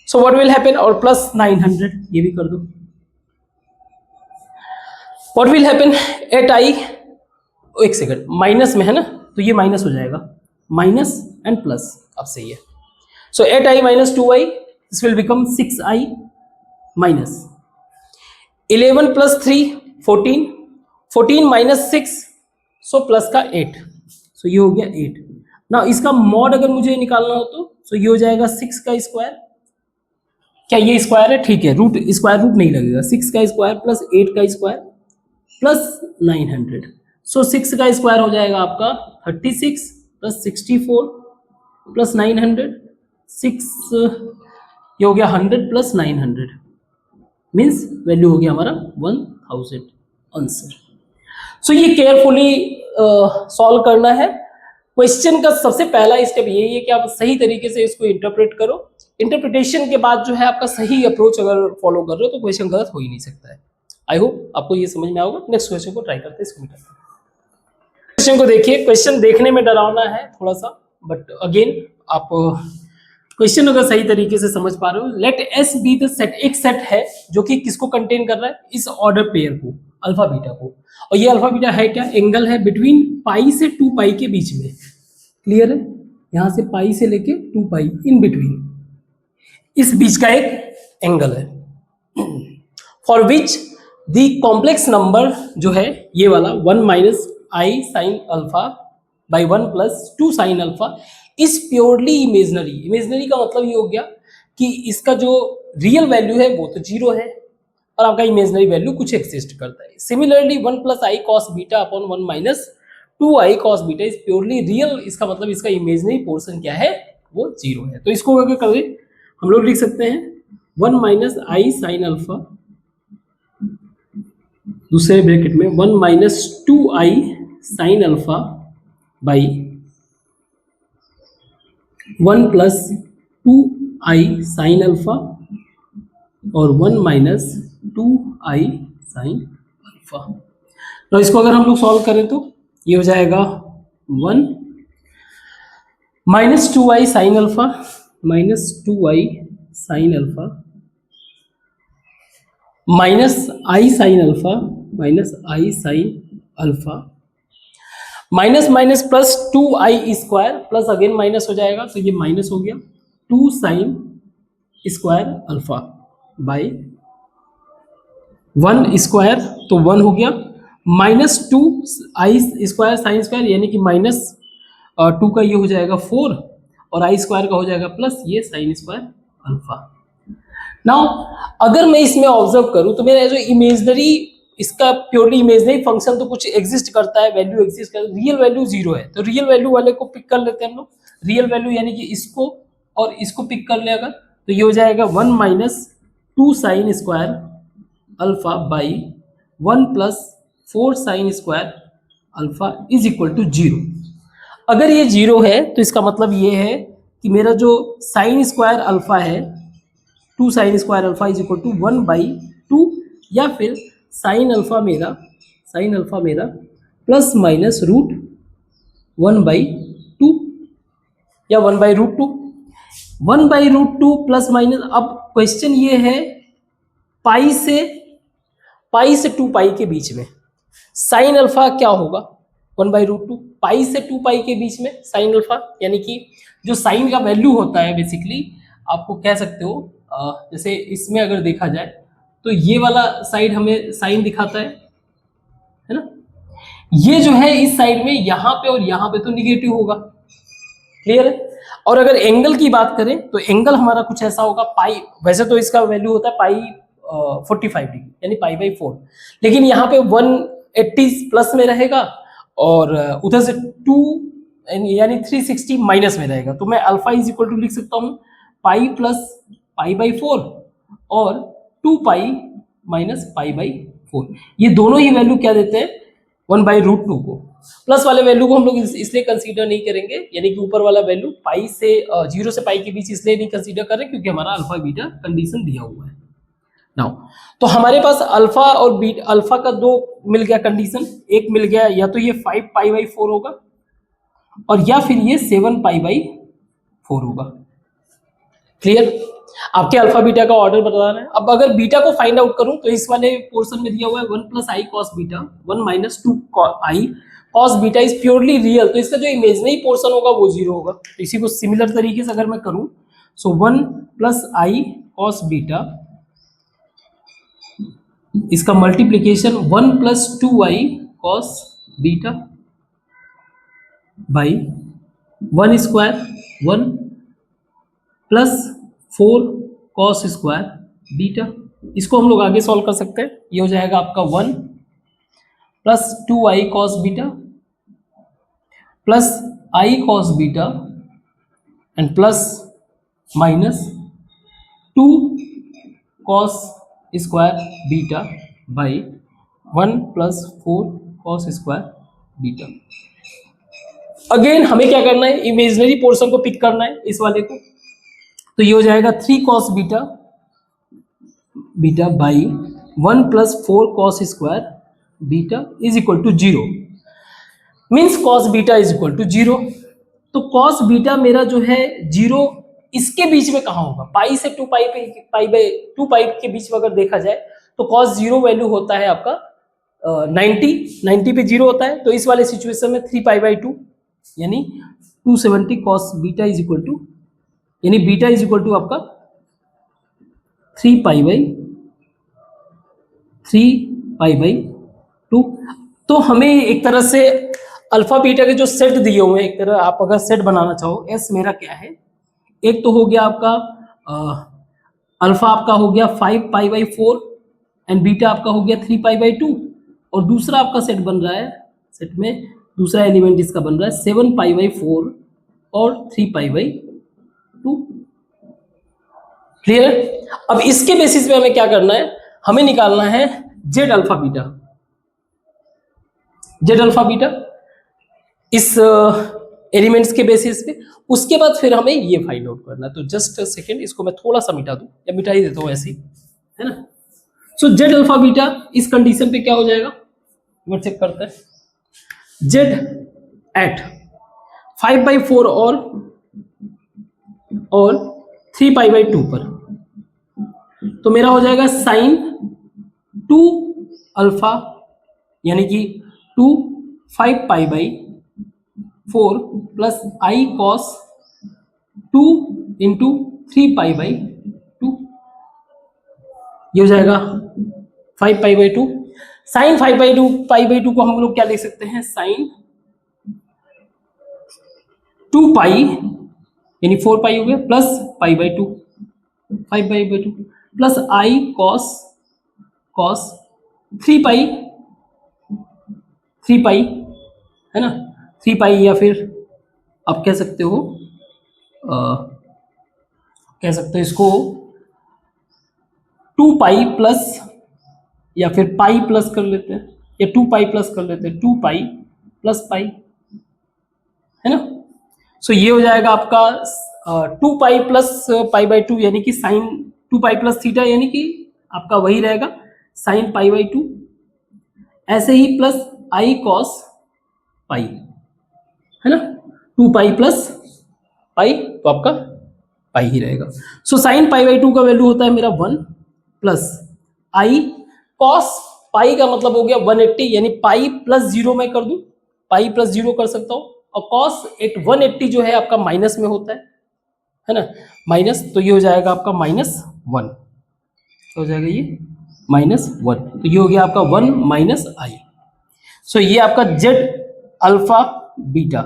Speaker 1: सो व्हाट विल हैपन, और प्लस 900 ये भी कर दो। व्हाट विल हैपन, 8i, एक सेकंड, माइनस में है ना तो ये माइनस हो जाएगा, माइनस एंड प्लस, अब सही है। सो 8i minus 2i, this will become 6i minus 11 plus 3 14, 14 minus 6, so plus का 8, सो ये हो गया 8। ना इसका मॉड अगर मुझे निकालना हो तो सो ये हो जाएगा 6 का स्क्वायर, क्या ये स्क्वायर है, ठीक है, रूट स्क्वायर रूट नहीं लगेगा, 6 का स्क्वायर प्लस 8 का स्क्वायर प्लस 900, सो 6 का स्क्वायर हो जाएगा आपका 36 प्लस 64 प्लस 900, 6 ये हो गया 100 प्लस 900 मीन्स वैल्यू हो गया हमारा 1000 आंसर। सो ये केयरफुली सॉल्व करना है। क्वेश्चन का सबसे पहला स्टेप यही है कि आप सही तरीके से इसको इंटरप्रेट करो। इंटरप्रिटेशन के बाद जो है आपका सही अप्रोच अगर फॉलो कर रहे हो तो क्वेश्चन गलत हो ही नहीं सकता है। आई होप आपको ये समझ में आओगे। नेक्स्ट क्वेश्चन को ट्राई करते हैं, इसको करते हैं। क्वेश्चन को देखिए, क्वेश्चन देखने में डरावना है थोड़ा सा, बट अगेन आप क्वेश्चन अगर सही तरीके से समझ पा रहे हो, let S be the set, एक सेट है जो कि किसको कंटेन कर रहा है, इस ऑर्डर पेयर को, अल्फा बीटा को। और ये अल्फा बीटा है क्या, एंगल है बिटवीन पाई से 2 पाई के बीच में। क्लियर है, यहां से पाई से लेके 2 पाई इन बिटवीन, इस बीच का एक एंगल है। For which the complex number जो है ये वाला 1 minus i sine alpha by 1 plus 2 sine alpha is purely imaginary. Imaginary का मतलब ये हो गया कि इसका जो रियल वैल्यू है वो तो 0 है और आपका इमेजनरी वैल्यू कुछ एग्जिस्ट करता है। Similarly 1 plus I cos beta upon 1 minus 2 I cos beta is purely real, इसका मतलब इसका इमेजनरी पोर्शन क्या है, वो 0 है। तो इसको अगर करें हम लोग लिख सकते हैं 1 माइनस आई साइन अल्फा, दूसरे ब्रैकेट में 1 minus 2 i sine alpha by 1 plus 2 i sine alpha और 1 माइनस 2 आई साइन अल्फा। तो इसको अगर हम लोग सॉल्व करें तो ये हो जाएगा 1 minus 2 i sine alpha minus 2 i sine alpha minus i sine alpha minus i sine alpha minus minus plus 2 i square plus again minus हो जाएगा, तो ये माइनस हो गया 2 sine square alpha by 1 square, तो 1 हो गया minus 2 i square sine square यानी कि माइनस 2 का ये हो जाएगा 4 और आई स्क्वायर का हो जाएगा प्लस ये साइन स्क्वायर अल्फा। नाउ अगर मैं इसमें ऑब्जर्व करूं तो मेरा जो इमेजनरी, इसका प्योरली इमेजनरी फंक्शन तो कुछ एग्जिस्ट करता है, वैल्यू एग्जिस्ट करता है, रियल वैल्यू 0 है। तो रियल वैल्यू वाले को पिक कर लेते हैं हम लोग, रियल वैल्यू यानी कि इसको और इसको पिक कर ले अगर, तो ये हो जाएगा 1 minus 2 sine square alpha by 1 plus 4 sine square alpha is equal to 0। अगर ये 0 है तो इसका मतलब ये है कि मेरा जो साइन स्क्वायर अल्फा है 2 sine square alpha is equal to 1 by 2, या फिर साइन अल्फा मेरा प्लस माइनस रूट 1 बाई 2 या 1 by root 2, 1 by root 2 plus minus. अब क्वेश्चन ये है पाई से 2 पाई के बीच में साइन अल्फा क्या होगा, 1 बाई रूट 2 पाई से 2 पाई के बीच में साइन अल्फा, यानी कि जो साइन का वैल्यू होता है बेसिकली आपको कह सकते हो, जैसे इसमें अगर देखा जाए तो ये वाला साइड हमें साइन दिखाता है ना, ये जो है इस साइड में यहाँ पे और यहाँ पे तो निगेटिव होगा। क्लियर है। और अगर एंगल की बात करें तो एंगल हमारा कुछ ऐसा होगा पाई, वैसे तो इसका वैल्यू होता है पाई 45 डिग्री यानी पाई बाई 4, लेकिन यहाँ पे 180 प्लस में रहेगा और उधर से 2 यानी 360 माइनस में रहेगा। तो मैं अल्फा इज इक्वल टू लिख सकता हूँ पाई प्लस पाई बाई 4 और 2 पाई माइनस पाई बाई 4। ये दोनों ही वैल्यू क्या देते हैं 1 बाई रूट 2 को। प्लस वाले वैल्यू को हम लोग इसलिए कंसीडर नहीं करेंगे, यानी कि ऊपर वाला वैल्यू पाई से 0 से पाई के बीच इसलिए नहीं कंसीडर करें क्योंकि हमारा अल्फा बीटा कंडीशन दिया हुआ है। नाउ तो हमारे पास अल्फा और बीटा, अल्फा का 2 मिल गया कंडीशन, एक मिल गया या तो ये 5 पाई बाई 4 होगा और या फिर ये 7 पाई बाई 4 होगा। क्लियर। आपके अल्फा बीटा का ऑर्डर बताना है। अब अगर बीटा को फाइंड आउट करूं तो इस वाले पोर्शन में दिया हुआ है 1 plus I cos beta 1 minus 2 I cos beta is purely real, तो इसका जो इमेजिनरी पोर्शन होगा वो 0 होगा। तो इसी को सिमिलर तरीके से अगर मैं करूं सो 1 प्लस आई कॉस बीटा, इसका multiplication 1 plus 2 I cos beta by 1 square 1 plus 4 cos square beta. इसको हम लोग आगे सॉल्व कर सकते हैं। ये हो जाएगा आपका 1 plus 2 I cos beta plus I cos beta and plus minus 2 cos square beta by 1 plus 4 cos square beta. Again हमें क्या करना है, इमेजिनरी पोर्शन को पिक करना है इस वाले को। तो ये हो जाएगा 3 cos beta beta by 1 plus 4 cos square beta is equal to 0, means cos beta is equal to 0। तो कॉस बीटा मेरा जो है 0 इसके बीच में कहाँ होगा, पाई से 2 पाई पे, पाई बाई 2 पाई के बीच में अगर देखा जाए तो cos 0 वैल्यू होता है आपका 90 पे 0 होता है। तो इस वाले सिचुएशन में 3 पाई बाई 2 यानी 270 cos beta is equal to, यानी बीटा इज इक्वल टू आपका 3 पाई बाई 2। तो हमें एक तरह से अल्फा बीटा के जो सेट दिए हुए हैं, एक तरह आप अगर सेट बनाना चाहो, एस मेरा क्या है, एक तो हो गया आपका अल्फा आपका हो गया 5 पाई बाई 4 एंड बीटा आपका हो गया 3 पाई बाई 2, और दूसरा आपका सेट बन रहा है, सेट में दूसरा एलिमेंट इसका बन रहा है 7 पाई बाई 4 और 3 पाई बाई 2। क्लियर? अब इसके बेसिस पे हमें क्या करना है, हमें निकालना है Z alpha beta, Z alpha beta इस एलिमेंट्स के बेसिस पे। उसके बाद फिर हमें ये फाइंड आउट करना है। तो जस्ट सेकेंड, इसको मैं थोड़ा सा मिटा दूं या मिटा ही देता हूं ऐसे ही, है ना। सो जेड अल्फा बीटा इस कंडीशन पे क्या हो जाएगा, वो चेक करते हैं। जेड एट 5 बाई 4 और 3 पाई बाई 2 पर, तो मेरा हो जाएगा साइन 2 अल्फा यानी कि 2 5 pi by 4 plus I cos 2 into 3 pi by 2, ये हो जाएगा 5 पाई बाई 2। साइन 5 बाई 2 को हम लोग क्या लिख सकते हैं, साइन 2 पाई यानी 4 पाई हो गया plus pi by 2, 5 pi by 2 plus I cos 3 पाई है ना, 3 पाई, या फिर आप कह सकते हो इसको 2 पाई प्लस, या फिर पाई प्लस कर लेते हैं, या 2 पाई प्लस कर लेते हैं, 2 पाई प्लस पाई, है ना। सो ये हो जाएगा आपका 2 पाई प्लस पाई बाई 2 यानी कि साइन 2 पाई प्लस थीटा यानी कि आपका वही रहेगा साइन पाई बाई 2, ऐसे ही प्लस आई कॉस पाई, है ना, 2 पाई प्लस पाई तो आपका पाई ही रहेगा। सो साइन पाई बाई 2 का वैल्यू होता है मेरा 1 प्लस आई कॉस पाई का मतलब हो गया 180 यानी पाई प्लस 0 मैं कर दूं, पाई प्लस 0 कर सकता हूं, और कॉस 180 जो है आपका माइनस में होता है ना, माइनस, तो ये हो जाएगा आपका -1, हो जाएगा ये -1, तो ये हो गया आपका 1 माइनस आई। सो ये आपका जेड अल्फा बीटा।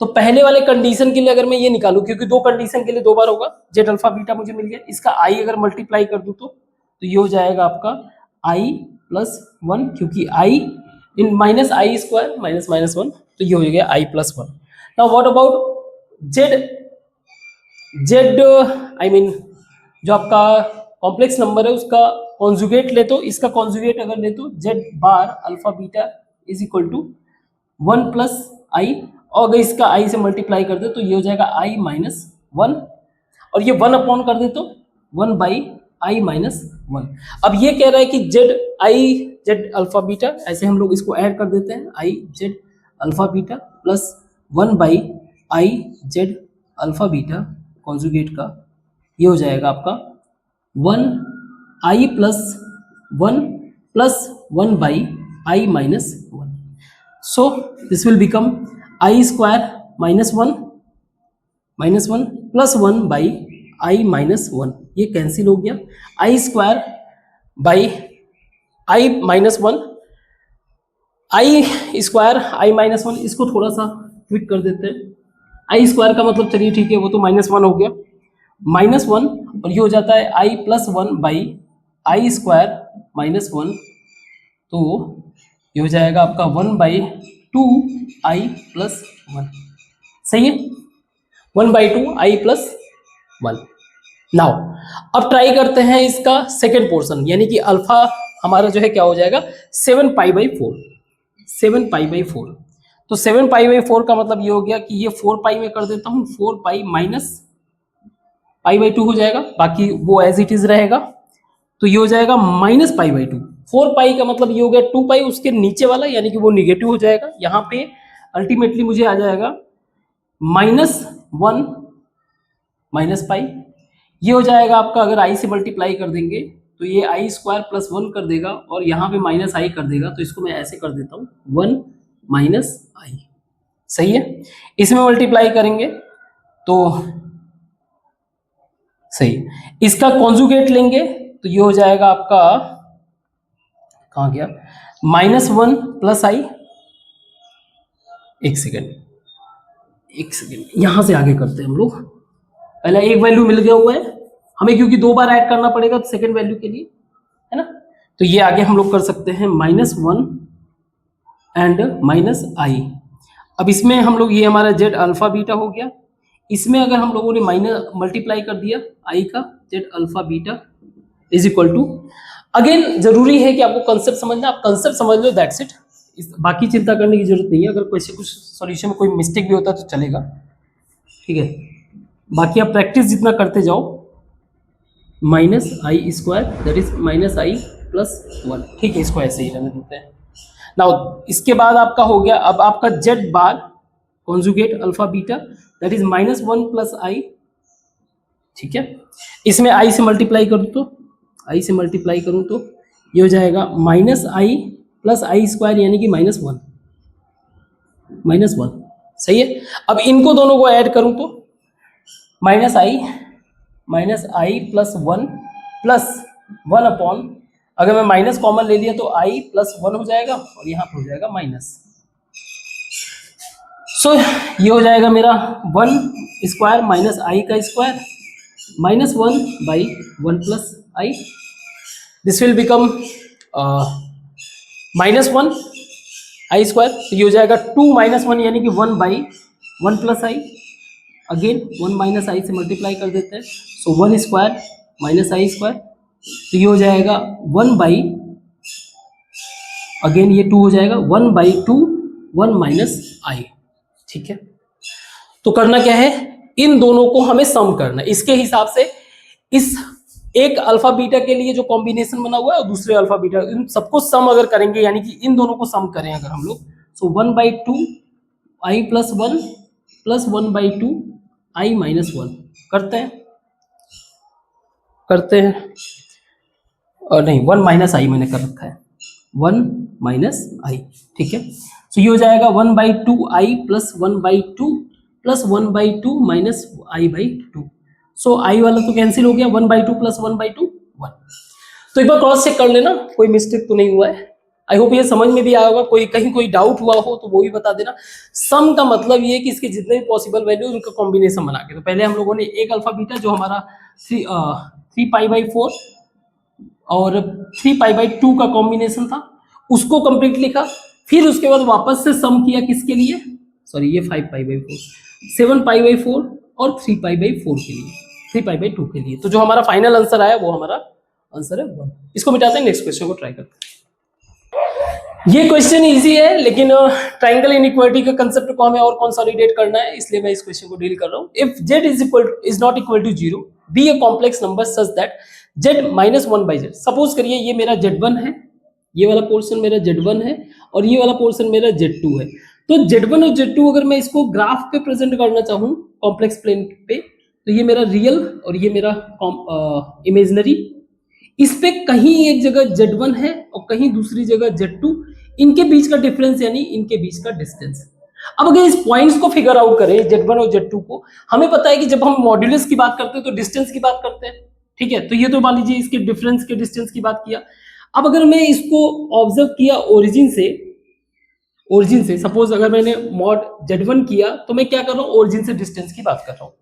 Speaker 1: तो पहले वाले कंडीशन के लिए अगर मैं ये निकालूं, क्योंकि 2 कंडीशन के लिए 2 बार होगा, जेड अल्फा बीटा मुझे मिल गया, इसका आई अगर मल्टीप्लाई कर दूं तो ये हो जाएगा आपका आई प्लस 1, क्योंकि आई इन माइनस आई स्क्वायर -1, तो ये हो गया i plus 1। Now what about z I mean जो आपका कॉम्प्लेक्स नंबर है उसका कॉन्जुगेट ले, तो इसका कॉन्जुगेट अगर ले तो z bar alpha beta is equal to 1 plus i, और अगर इसका आई से मल्टीप्लाई कर दे तो ये हो जाएगा आई -1, और ये 1 अपॉन कर दे तो 1 बाई आई -1। अब ये कह रहा है कि जेड अल्फा बीटा, ऐसे हम लोग इसको ऐड कर देते हैं, i z alpha beta plus 1 by i z alpha beta conjugate का, ये हो जाएगा आपका 1 i plus 1 by i -1। So this will become i square -1 plus 1 by i -1, ये कैंसिल हो गया, i square by i -1, i square i -1, इसको थोड़ा सा ट्विक कर देते हैं, आई स्क्वायर का मतलब चलिए ठीक है वो तो -1 हो गया, -1, और ये हो जाता है आई प्लस 1 बाई आई स्क्वायर -1, तो ये हो जाएगा आपका 1 बाई 2 आई प्लस 1, सही है, 1 बाई 2 आई प्लस 1। नाउ अब ट्राई करते हैं इसका सेकेंड पोर्शन, यानी कि अल्फा हमारा जो है क्या हो जाएगा 7 पाई बाई 4, 7 पाई बाई 4। तो 7 पाई बाई 4 का मतलब ये हो गया कि ये 4 पाई में कर देता हूँ, 4 पाई माइनस पाई बाई 2 हो जाएगा, बाकी वो एज इट इज रहेगा, तो ये हो जाएगा माइनस पाई बाई 2। 4 पाई का मतलब ये हो गया 2 पाई उसके नीचे वाला, यानी कि वो निगेटिव हो जाएगा, यहाँ पे अल्टीमेटली मुझे आ जाएगा -1 माइनस पाई, ये हो जाएगा आपका, अगर आई से मल्टीप्लाई कर देंगे तो ये आई स्क्वायर प्लस 1 कर देगा और यहाँ पे माइनस आई कर देगा, तो इसको मैं ऐसे कर देता हूँ 1 माइनस आई, सही है। इसमें मल्टीप्लाई करेंगे तो सही, इसका कॉन्जुगेट लेंगे तो ये हो जाएगा आपका, कहाँ गया, -1 प्लस आई, एक सेकेंड यहां से आगे करते हैं हम लोग। पहले एक वैल्यू मिल गया हुआ है हमें, क्योंकि 2 बार ऐड करना पड़ेगा तो सेकेंड वैल्यू के लिए, है ना। तो ये आगे हम लोग कर सकते हैं -1 एंड माइनस आई। अब इसमें हम लोग, ये हमारा जेड अल्फा बीटा हो गया, इसमें अगर हम लोगों ने माइनस मल्टीप्लाई कर दिया आई का, z alpha beta is equal to, again जरूरी है कि आपको कंसेप्ट समझना, आप कंसेप्ट समझ लो, दैट्स इट, बाकी चिंता करने की जरूरत नहीं है। अगर कोई कुछ सॉल्यूशन में कोई मिस्टेक भी होता है तो चलेगा, ठीक है। बाकी आप प्रैक्टिस जितना करते जाओ, minus I square that is minus I plus 1, ठीक है, इसको ऐसे ही रहने देते हैं। नाउ इसके बाद आपका हो गया, अब आपका z bar conjugate alpha beta that is -1 plus i, ठीक है। इसमें आई से मल्टीप्लाई करूँ तो ये हो जाएगा माइनस आई प्लस आई स्क्वायर, यानी कि -1, सही है। अब इनको दोनों को ऐड करूं तो माइनस आई प्लस 1 अपॉन, अगर मैं माइनस कॉमन ले लिया तो आई प्लस 1 हो जाएगा और यहाँ पर हो जाएगा माइनस। सो ये हो जाएगा मेरा 1 स्क्वायर माइनस आई का square -1/1 plus I, this will become -1 i square, तो ये हो जाएगा 2 - 1 यानी कि 1/1 प्लस आई, अगेन 1 माइनस आई से मल्टीप्लाई कर देते हैं, सो 1 स्क्वायर माइनस आई स्क्वायर, तो ये हो जाएगा 1/, अगेन ये 2 हो जाएगा 1/2 1 माइनस आई, ठीक है। तो करना क्या है, इन दोनों को हमें सम करना है। इसके हिसाब से इस एक अल्फा बीटा के लिए जो कॉम्बिनेशन बना हुआ है और दूसरे अल्फा बीटा, इन सबको सम अगर करेंगे, यानी कि इन दोनों को सम करें अगर हम लोग, सो 1/2 आई प्लस 1 प्लस 1/2 आई माइनस 1 करते हैं और नहीं, 1 माइनस आई मैंने कर रखा है, 1 माइनस आई, ठीक है। तो ये हो जाएगा 1/2 आई प्लस 1/2 प्लस 1/2 माइनस आई/2, सो आई वाला तो कैंसिल हो गया, 1/2 प्लस 1/2 1। तो एक बार क्रॉस चेक कर लेना, कोई मिस्टेक तो नहीं हुआ है। आई होप ये समझ में भी आया होगा। कहीं कोई डाउट हुआ हो तो वो भी बता देना। सम का मतलब ये है कि इसके जितने भी पॉसिबल वैल्यू उनका कॉम्बिनेशन बना के, तो पहले हम लोगों ने एक अल्फा बीटा जो हमारा 3π/4 और 3π/2 का कॉम्बिनेशन था उसको कंप्लीट लिखा, फिर उसके बाद वापस से सम किया किसके लिए, सॉरी ये 5π/4, 7π/4 और 3π/4 के लिए, 3π/2 के लिए। तो जो हमारा फाइनल आंसर आया वो हमारा आंसर है 1। इसको मिटाते हैं, नेक्स्ट क्वेश्चन को ट्राई करते हैं। ये क्वेश्चन इजी है, लेकिन ट्रायंगल इनइक्वालिटी का कंसेप्ट को हमें और कंसोलिडेट करना है, इसलिए मैं इस क्वेश्चन को डील कर रहा हूँ। If z is not equal to 0, be a complex number such that z -1/z। Suppose करिए ये मेरा z1 है, ये वाला पोर्शन मेरा z1 है और ये वाला पोर्शन मेरा z2 है। तो z1 और z2 अगर मैं इसको ग्राफ पे प्रेजेंट करना चाहूँ कॉम्प्लेक्स प्लेन पे, तो ये मेरा रियल और ये मेरा इमेजिनरी, इस पे कहीं एक जगह z1 है और कहीं दूसरी जगह z2, इनके बीच का डिफरेंस यानी इनके बीच का डिस्टेंस। अब अगर इस पॉइंट्स को फिगर आउट करें z1 और z2 को, हमें पता है कि जब हम मॉड्यूलस की बात करते हैं तो डिस्टेंस की बात करते हैं, ठीक है। तो ये तो मान लीजिए इसके डिफरेंस के डिस्टेंस की बात किया। अब अगर मैं इसको ऑब्जर्व किया ओरिजिन से सपोज अगर मैंने मॉड z1 किया तो मैं क्या कर रहा हूँ, ओरिजिन से डिस्टेंस की बात कर रहा हूँ।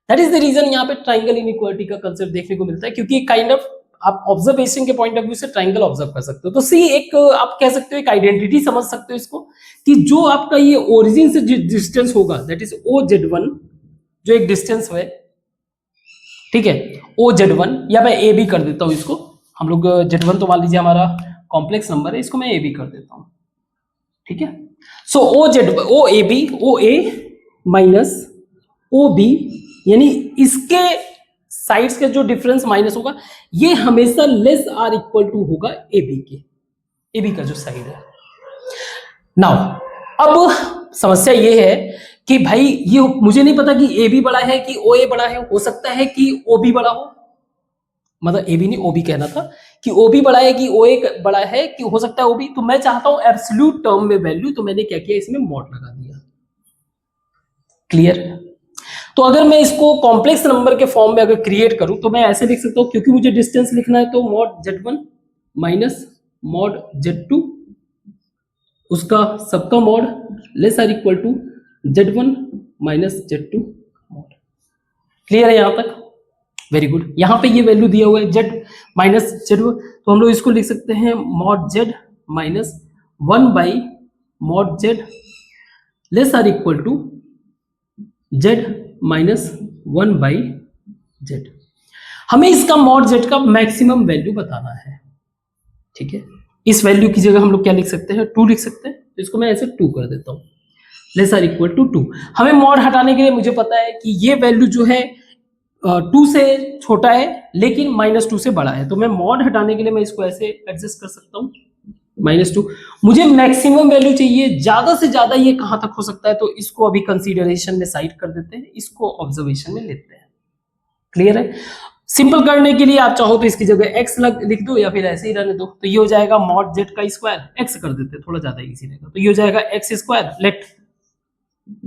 Speaker 1: दैट इज द रीजन यहाँ पे ट्राइंगल इनइक्वालिटी का कंसेप्ट देखने को मिलता है, क्योंकि काइंड ऑफ आप ऑब्जर्वेशन के पॉइंट ऑफ व्यू से ट्राइंगल ऑब्जर्व कर सकते हो। तो सी एक आप कह सकते हो एक आइडेंटिटी समझ सकते हो इसको, कि जो आपका ये ओरिजिन से डिस्टेंस होगा दैट इज OZ1, जो एक डिस्टेंस है, ठीक है, OZ1, या मैं ए बी कर देता हूं इसको, हम लोग z1 तो मान लीजिए हमारा कॉम्प्लेक्स नंबर है, इसको मैं ए बी कर देता हूं, ठीक है। सो OA माइनस OB, यानी इसके साइड्स के जो डिफरेंस माइनस होगा ये हमेशा लेस आर इक्वल टू होगा AB का जो साइड है। नाउ अब समस्या ये है कि भाई ये मुझे नहीं पता कि ए बी बड़ा है कि ओ ए बड़ा है, हो सकता है कि ओ बी बड़ा हो, मतलब ए बी नहीं ओ बी कहना था, कि ओ बी बड़ा है कि ओ ए बड़ा है, कि हो सकता है ओ बी। तो मैं चाहता हूं एब्सोल्यूट टर्म में वैल्यू, तो मैंने क्या किया, इसमें मॉड लगा दिया। क्लियर? तो अगर मैं इसको कॉम्प्लेक्स नंबर के फॉर्म में अगर क्रिएट करूं तो मैं ऐसे लिख सकता हूं, क्योंकि मुझे डिस्टेंस लिखना है, तो mod Z1 minus mod Z2, उसका सबका mod less or equal to Z1 minus Z2 mod. Clear है यहां तक? Very good. यहां पे ये वैल्यू दिया हुआ है Z माइनस Z1, तो हम लोग इसको लिख सकते हैं mod Z minus 1 by mod Z less or equal to Z minus 1 by Z। हमें इसका मॉड Z का मैक्सिमम वैल्यू बताना है। ठीक है, इस वैल्यू की जगह हम लोग क्या लिख सकते हैं, 2 लिख सकते हैं, तो इसको मैं ऐसे 2 कर देता हूं, लेस आर इक्वल टू 2। हमें मॉड हटाने के लिए मुझे पता है कि ये वैल्यू जो है 2 से छोटा है लेकिन -2 से बड़ा है, तो मैं मॉड हटाने के लिए मैं इसको ऐसे एडजस्ट कर सकता हूं, -2। मुझे मैक्सिमम वैल्यू चाहिए, ज्यादा से ज्यादा ये कहां तक हो सकता है, तो इसको अभी कंसीडरेशन में साइड कर देते हैं, इसको ऑब्जर्वेशन में लेते हैं। क्लियर है? सिंपल करने के लिए आप चाहो तो इसकी जगह x लिख दो या फिर ऐसे ही रहने दो, तो ये हो जाएगा मॉड Z का स्क्वायर, x कर देते हैं थोड़ा ज्यादा इजी रहेगा, तो ये हो जाएगा x square, let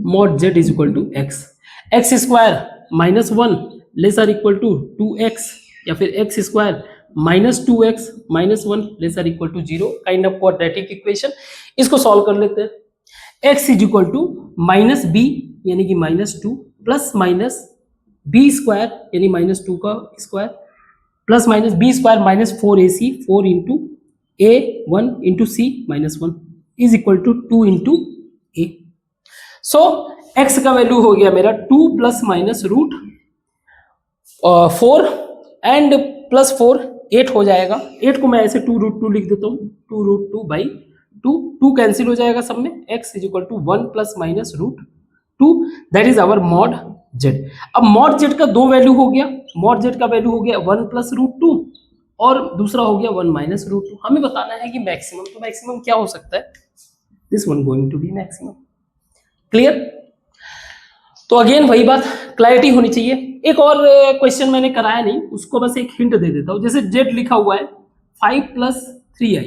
Speaker 1: mod Z is equal to x square minus 1 less or equal to 2x, या फिर x square minus 2x minus 1 less or equal to 0, kind of quadratic equation. इसको सॉल्व कर लेते हैं। x is equal to minus b यानी कि -2 प्लस माइनस बी स्क्वायर यानी -2 का square plus minus b square minus 4ac 4 into a 1 into c minus 1 is equal to 2 into a. So x का वैल्यू हो गया मेरा 2 plus minus root 4 and plus 4 8 हो जाएगा। 8 को मैं ऐसे 2√2 लिख देता हूँ, 2√2 बाई 2 कैंसिल हो जाएगा सब में, x is equal to 1 plus minus root 2, that is our mod Z। अब मॉड Z का 2 वैल्यू हो गया, मॉड Z का वैल्यू हो गया 1 प्लस रूट 2 और दूसरा हो गया 1 माइनस रूट 2। हमें बताना है कि मैक्सिमम, तो मैक्सिमम क्या हो सकता है, this one going to be maximum. Clear? तो अगेन वही बात, क्लैरिटी होनी चाहिए। एक और क्वेश्चन मैंने कराया नहीं, उसको बस एक हिंट दे देता हूं। जैसे Z लिखा हुआ है 5 प्लस 3i,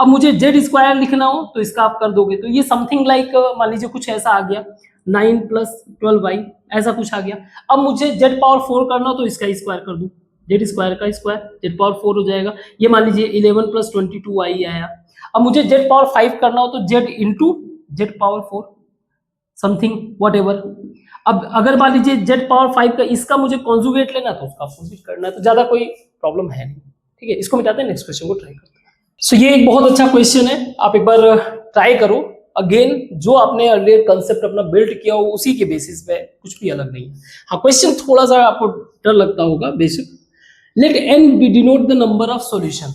Speaker 1: अब मुझे Z स्क्वायर लिखना हो तो इसका आप कर दोगे, तो ये समथिंग लाइक मान लीजिए कुछ ऐसा आ गया 9 प्लस 12i, ऐसा कुछ आ गया। अब मुझे Z पावर 4 करना हो तो इसका स्क्वायर कर दूं, Z स्क्वायर का स्क्वायर Z पावर 4 हो जाएगा। ये मान लीजिए 11 प्लस 22i आया। अब मुझे Z पावर 5 करना हो तो Z into Z power 4 something what ever. अब अगर मान लीजिए Z पावर 5 का इसका मुझे कॉन्जुगेट लेना तो उसका अपोजिट करना है, तो ज्यादा कोई प्रॉब्लम है नहीं। ठीक है, इसको मिटाते हैं, नेक्स्ट क्वेश्चन को ट्राई करते हैं। सो ये एक बहुत अच्छा क्वेश्चन है, आप एक बार ट्राई करो। अगेन जो आपने अर्लियर कंसेप्ट अपना बिल्ड किया हो उसी के बेसिस पे, कुछ भी अलग नहीं है। हाँ, क्वेश्चन थोड़ा सा आपको डर लगता होगा basic. Let n be denote the number of solution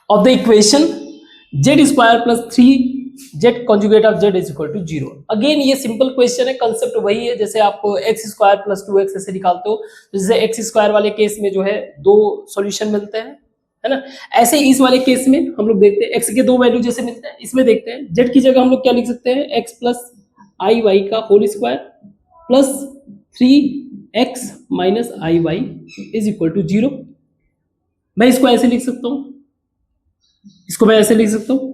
Speaker 1: of the equation Z square plus 3Z conjugate of Z is equal to 0। Again ये सिंपल क्वेश्चन है, कंसेप्ट वही है जैसे आप x स्क्वायर प्लस 2x ऐसे निकालते हो, जैसे x स्क्वायर वाले केस में जो है 2 सॉल्यूशन मिलते हैं, है ना। ऐसे इस वाले केस में हम लोग देखते हैं x के 2 वैल्यू जैसे मिलते हैं, इसमें देखते हैं z की जगह हम लोग क्या लिख सकते हैं, x प्लस आई वाई का whole square plus 3x minus i y is equal to 0। मैं इसको ऐसे लिख सकता हूं, इसको मैं ऐसे लिख सकता हूं,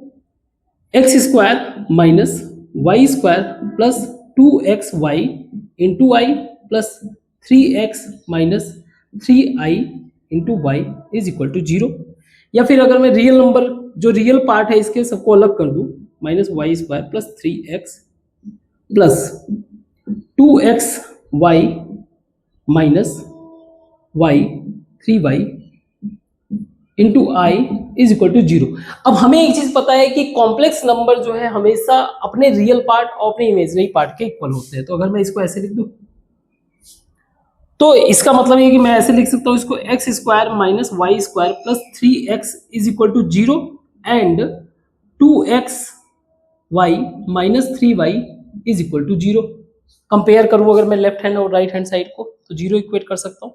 Speaker 1: x square minus y square plus 2xy into i plus 3x minus 3i into y is equal to 0। या फिर अगर मैं रियल नंबर जो रियल पार्ट है इसके सबको अलग कर दूं, minus y square plus 3x plus 2xy minus y 3y into i is equal to 0। अब हमें एक चीज पता है कि कॉम्प्लेक्स नंबर जो है हमेशा अपने रियल पार्ट और अपने इमेजिनरी पार्ट के इक्वल होते हैं। तो अगर मैं इसको ऐसे लिख दूं तो इसका मतलब ये कि मैं ऐसे लिख सकता हूं इसको x square minus y square plus 3x is equal to 0 and 2xy minus 3y is equal to 0। Compare करूं अगर मैं लेफ्ट हैंड और राइट हैंड साइड को तो 0 इक्वेट कर सकता हूं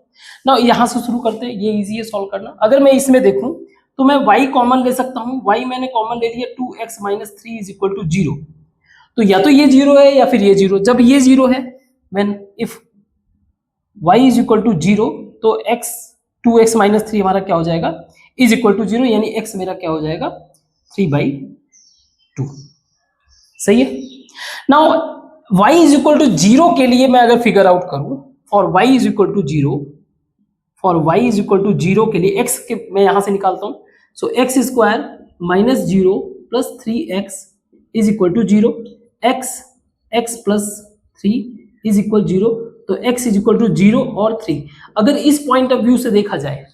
Speaker 1: ना। यहां से शुरू करते हैं, ये इजी है सॉल्व करना। अगर मैं इसमें देखूं तो मैं y कॉमन ले सकता हूं, y मैंने कॉमन ले लिया 2x minus 3 is equal to 0। तो या तो ये 0 है या फिर ये 0। जब ये 0 है, when if y is equal to 0, तो x 2x माइनस 3 हमारा क्या हो जाएगा, इज इक्वल टू 0, यानी x मेरा क्या हो जाएगा 3/2। सही है। Now y is equal to 0 के लिए मैं अगर फिगर आउट करूं, for y is equal to 0, for y is equal to 0 के लिए x के मैं यहां से निकालता हूं, so x square minus 0 plus 3x is equal to 0, x plus 3 is equal 0, तो x इज इक्वल टू 0 और 3। अगर इस पॉइंट ऑफ व्यू से देखा जाए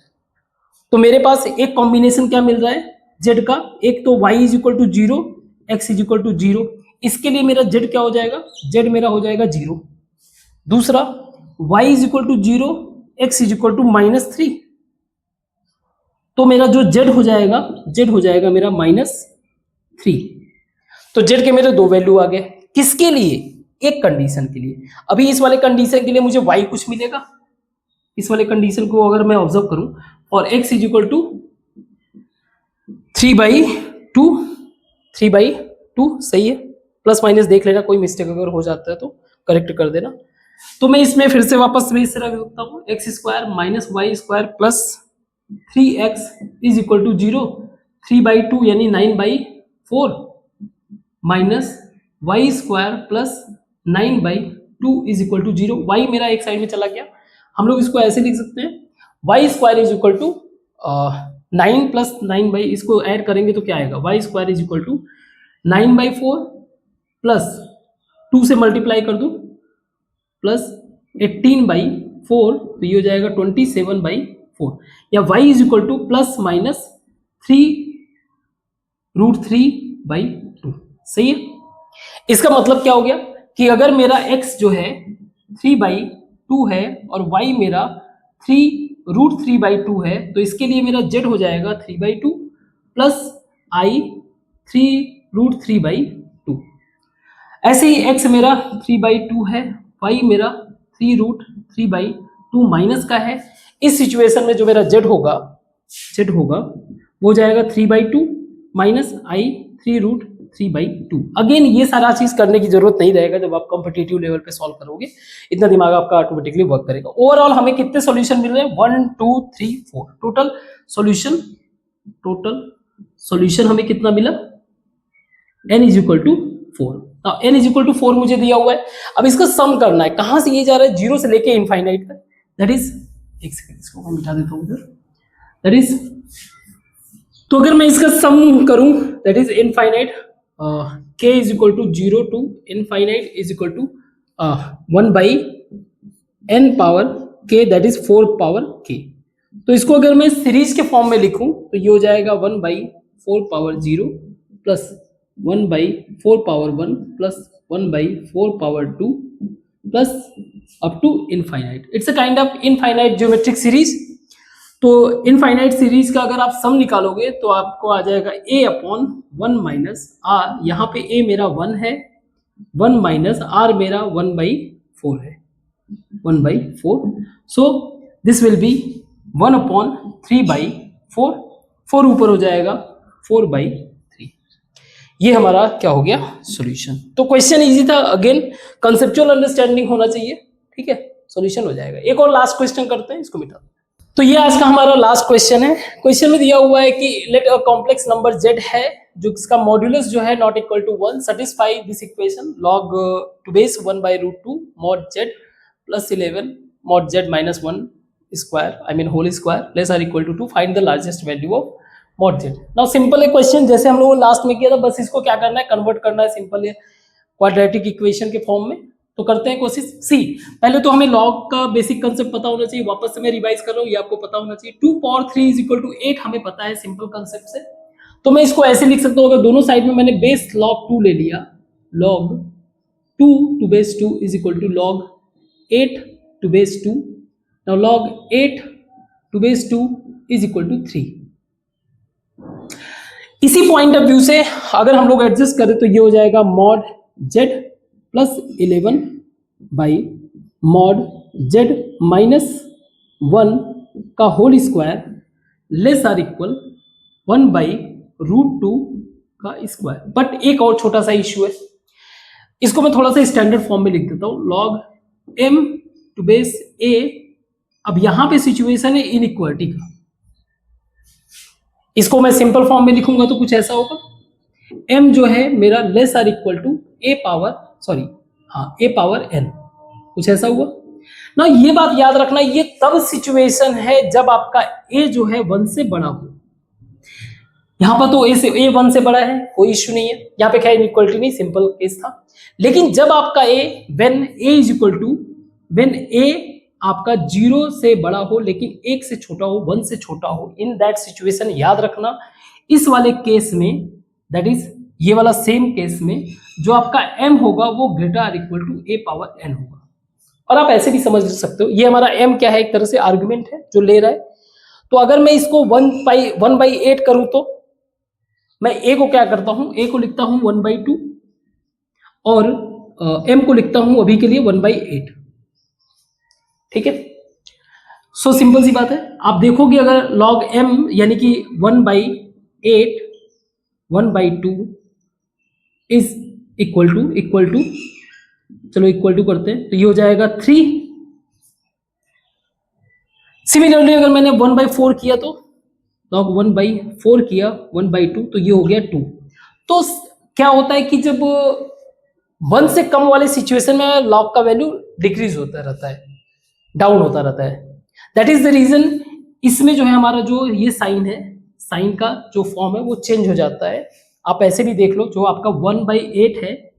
Speaker 1: तो मेरे पास एक कॉम्बिनेशन क्या मिल रहा है z का, एक तो y is equal to 0, x is equal to 0, इसके लिए मेरा z क्या हो जाएगा, z मेरा हो जाएगा 0। दूसरा y is equal to 0, x is equal to -3, तो मेरा जो z हो जाएगा मेरा -3। तो z के मेरे दो वैल्यू आ गए। किसके लिए, एक कंडीशन के लिए। अभी इस वाले कंडीशन के लिए मुझे y कुछ मिलेगा, इस वाले कंडीशन को अगर मैं ऑब्जर्व करूं, और x इज इक्वल टू 3/2, सही है। प्लस माइनस देख लेना, कोई मिस्टेक अगर हो जाता है तो करेक्ट कर देना। तो मैं इसमें फिर से वापस मैं इस तरह रख सकता हूँ, x square minus y square plus 3x is equal to 0, 3/2 यानी 9/4 minus y square plus 9/2 is equal to 0। Y मेरा एक साइड में चला गया, हम लोग इसको ऐसे लिख सकते हैं, y square is equal to 9 plus 9 इसको ऐड करेंगे तो क्या आएगा, y square is equal to 9/4 plus 2 से मल्टीप्लाई कर दूं प्लस 18/4, तो ये हो जाएगा 27/4, या y is equal two plus minus 3√3/2। सही है। इसका मतलब क्या हो गया कि अगर मेरा x जो है 3/2 है और y मेरा 3√3/2 है, तो इसके लिए मेरा z हो जाएगा 3/2 प्लस i 3√3/2। ऐसे ही x मेरा 3/2 है, y मेरा 3√3/2 माइनस का है। इस सिचुएशन में जो मेरा z होगा वो हो जाएगा 3/2 माइनस i 3√3/2। अगेन ये सारा चीज करने की जरूरत नहीं रहेगा, जब आप कॉम्पिटिटिव लेवल पे सॉल्व करोगे इतना दिमाग आपका ऑटोमेटिकली वर्क करेगा। ओवरऑल हमें कितने सॉल्यूशन मिल रहे हैं, 1 2 3 4 टोटल सॉल्यूशन हमें कितना मिला, n is equal to 4। n is equal to 4 मुझे दिया हुआ है। अब इसका सम करना है, कहां से ये जा रहा है, 0 से लेके इनफाइनाइट तक, दैट इज, एक सेकंड इसको मैं मिटा देता हूं उधर, दैट इज, तो अगर मैं इसका सम करूं that is infinite k is equal to 0 to infinite is equal to 1/n power k, that is 4 power k। तो इसको अगर मैं सीरीज के फॉर्म में लिखूं तो ये हो जाएगा 1/4 power 0 plus 1/4 power 1 plus 1/4 power 2 plus up to infinite. It's a kind of infinite geometric series. तो इनफाइनाइट सीरीज का अगर आप सम निकालोगे तो आपको आ जाएगा a/1 माइनस r, यहाँ पे a मेरा 1 है, 1 माइनस r मेरा 1/4 है, 1/4। सो दिस विल बी 1/3/4, 4 ऊपर हो जाएगा 4/3। ये हमारा क्या हो गया, सॉल्यूशन। तो क्वेश्चन इजी था, अगेन कंसेप्चुअल अंडरस्टैंडिंग होना चाहिए, ठीक है, सॉल्यूशन हो जाएगा। एक और लास्ट क्वेश्चन करते हैं, इसको मिटा। तो ये आज का हमारा लास्ट क्वेश्चन है। क्वेश्चन में दिया हुआ है कि let a complex number z है जो इसका मॉड्यूलस जो है not equal to 1, satisfy this equation log to base 1/√2 mod z plus 11 mod z minus 1 square, I mean whole square, less or equal to 2, find the largest value of mod z। Now simple है क्वेश्चन, जैसे हम लोगों ने लास्ट में किया था, बस इसको क्या करना है, कन्वर्ट करना है सिंपल है क्वाड्रेटिक इक्वेशन के फॉर्म में। तो करते हैं कोशिश। सी, पहले तो हमें लॉग का बेसिक कंसेप्ट पता होना चाहिए, वापस से मैं रिवाइज कर रहा हूँ, ये आपको पता होना चाहिए। 2 पावर 3 इज इक्वल टू 8 हमें पता है सिंपल कंसेप्ट से। तो मैं इसको ऐसे लिख सकता हूँ, अगर दोनों साइड में मैंने बेस log 2 ले लिया, log 2 to base 2 is equal to log 8 to base 2। Now log 8 to base 2 is equal to 3। इसी पॉइंट ऑफ व्यू से अगर हम लोग एडजस्ट करें तो ये हो जाएगा mod z plus 11 by mod z minus 1 का whole square less or equal 1/√2 का स्क्वायर। बट एक और छोटा सा इश्यू है, इसको मैं थोड़ा सा स्टैंडर्ड फॉर्म में लिख देता हूं, log m to base a। अब यहां पे सिचुएशन है इनइक्वालिटी का, इसको मैं सिंपल फॉर्म में लिखूंगा तो कुछ ऐसा होगा, m जो है मेरा less or equal to a power n, कुछ ऐसा हुआ ना। ये बात याद रखना, ये तब सिचुएशन है जब आपका a जो है 1 से बड़ा हो। यहां पर तो a 1 से बड़ा है, कोई इश्यू नहीं है, यहां पे खैर इनइक्वालिटी नहीं, सिंपल केस था। लेकिन जब आपका a when a is equal to, when a आपका 0 से बड़ा हो लेकिन 1 से छोटा हो, 1 से छोटा हो, इन दैट सिचुएशन याद रखना इस वाले केस में, दैट इज ये वाला सेम केस में, जो आपका m होगा वो greater or equal to a power n होगा। और आप ऐसे भी समझ सकते हो, ये हमारा m क्या है, एक तरह से आर्गुमेंट है जो ले रहा है। तो अगर मैं इसको 1/8 करूं तो मैं a को क्या करता हूं, a को लिखता हूं 1/2 और m को लिखता हूं अभी के लिए 1/8। ठीक है, सो सिंपल सी बात है। आप देखोगे अगर log m यानी कि 1/8 1/2 इज इक्वल टू चलो इक्वल टू करते हैं, तो ये हो जाएगा 3। सिमिलरली अगर मैंने 1/4 किया तो log 1/4 किया 1/2 तो ये हो गया 2। तो क्या होता है कि जब 1 से कम वाले सिचुएशन में log का वैल्यू डिक्रीज होता रहता है, डाउन होता रहता है। दैट इज द रीजन इसमें जो है हमारा जो ये साइन है, साइन का जो फॉर्म है वो चेंज हो जाता है। आप ऐसे भी देख लो, जो आपका 1/8 है,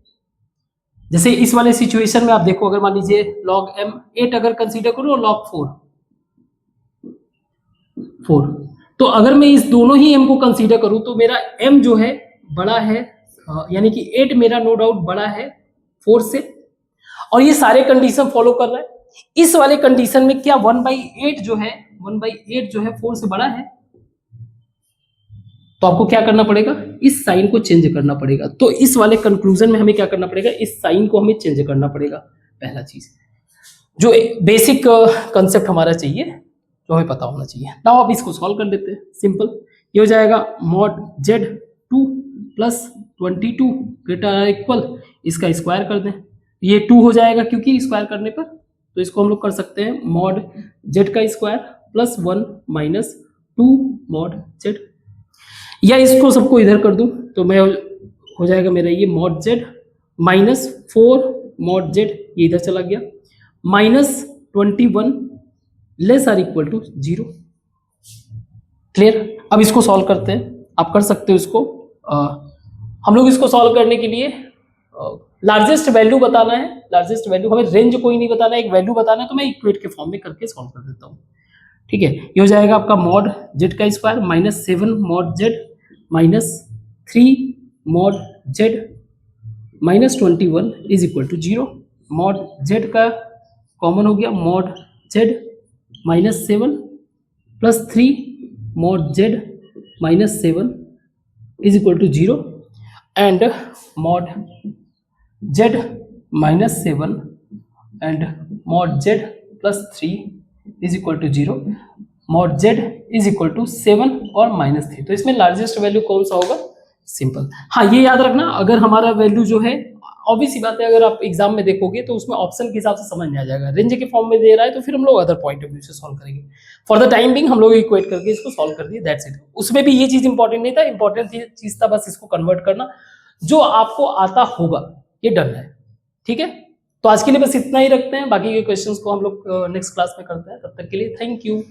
Speaker 1: जैसे इस वाले सिचुएशन में आप देखो, अगर मान लीजिए log m 8 अगर कंसीडर करूं और log 4, तो अगर मैं इस दोनों ही m को कंसीडर करूं तो मेरा m जो है बड़ा है, यानी कि 8 मेरा नो डाउट बड़ा है 4 से, और ये सारे कंडीशन फॉलो कर रहा है। इस वाले कंडीशन में क्या 1/8 जो है 4 से बड़ा है, तो आपको क्या करना पड़ेगा, इस साइन को चेंज करना पड़ेगा। तो इस वाले कंक्लूजन में हमें क्या करना पड़ेगा, इस साइन को हमें चेंज करना पड़ेगा। पहला चीज जो बेसिक कंसेप्ट हमारा चाहिए, जो हमें पता होना चाहिए। नाउ अब इसको सॉल्व कर लेते हैं, सिंपल। ये हो जाएगा mod z2 plus 22 greater or equal, इसका स्क्वायर कर दें, ये 2 हो जाएगा क्योंकि स्क्वायर करने पर, तो इसको हम लोग कर सकते हैं mod z का square plus 1 minus 2 mod z, या इसको सबको इधर कर दूं तो मैं हो जाएगा मेरा ये mod z minus 4 mod z, ये इधर चला गया, minus 21 less or equal to 0। Clear. अब इसको सॉल्व करते हैं, आप कर सकते हो इसको। हम लोग इसको सॉल्व करने के लिए लार्जेस्ट वैल्यू बताना है, लार्जेस्ट वैल्यू, हमें रेंज कोई नहीं बताना है, एक वैल्यू बताना है, तो मैं इक्वेट के फॉर्म में करके सॉल्व कर देता हूँ। ठीक है, ये हो जाएगा आपका mod z का square minus 7 mod z minus 3 mod z minus 21 is equal to 0। mod z का कॉमन हो गया, mod z minus 7 plus 3 mod z minus 7 is equal to 0 and mod z minus 7 and mod z plus 3 is equal to 0, mod z is equal to 7 और माइनस 3। तो इसमें लार्जेस्ट वैल्यू कौन सा होगा, सिंपल। हाँ, ये याद रखना, अगर हमारा वैल्यू जो है, ऑब्वियस सी बात है, अगर आप एग्जाम में देखोगे तो उसमें ऑप्शन के हिसाब से समझ में आ जाएगा। रेंज के फॉर्म में दे रहा है तो फिर हम लोग अदर पॉइंट ऑफ व्यू से सॉल्व करेंगे। फॉर द टाइम बिंग हम लोग इक्वेट करके इसको सॉल्व कर दिए, दैट्स इट। उसमें भी ये चीज इंपॉर्टेंट नहीं था, इंपॉर्टेंट चीज था बस इसको कन्वर्ट करना, जो आपको आता होगा ये डन है। ठीक है, तो आज के लिए बस इतना ही रखते हैं, बाकी के क्वेश्चंस को हम लोग नेक्स्ट क्लास में करते हैं। तब तक के लिए थैंक यू।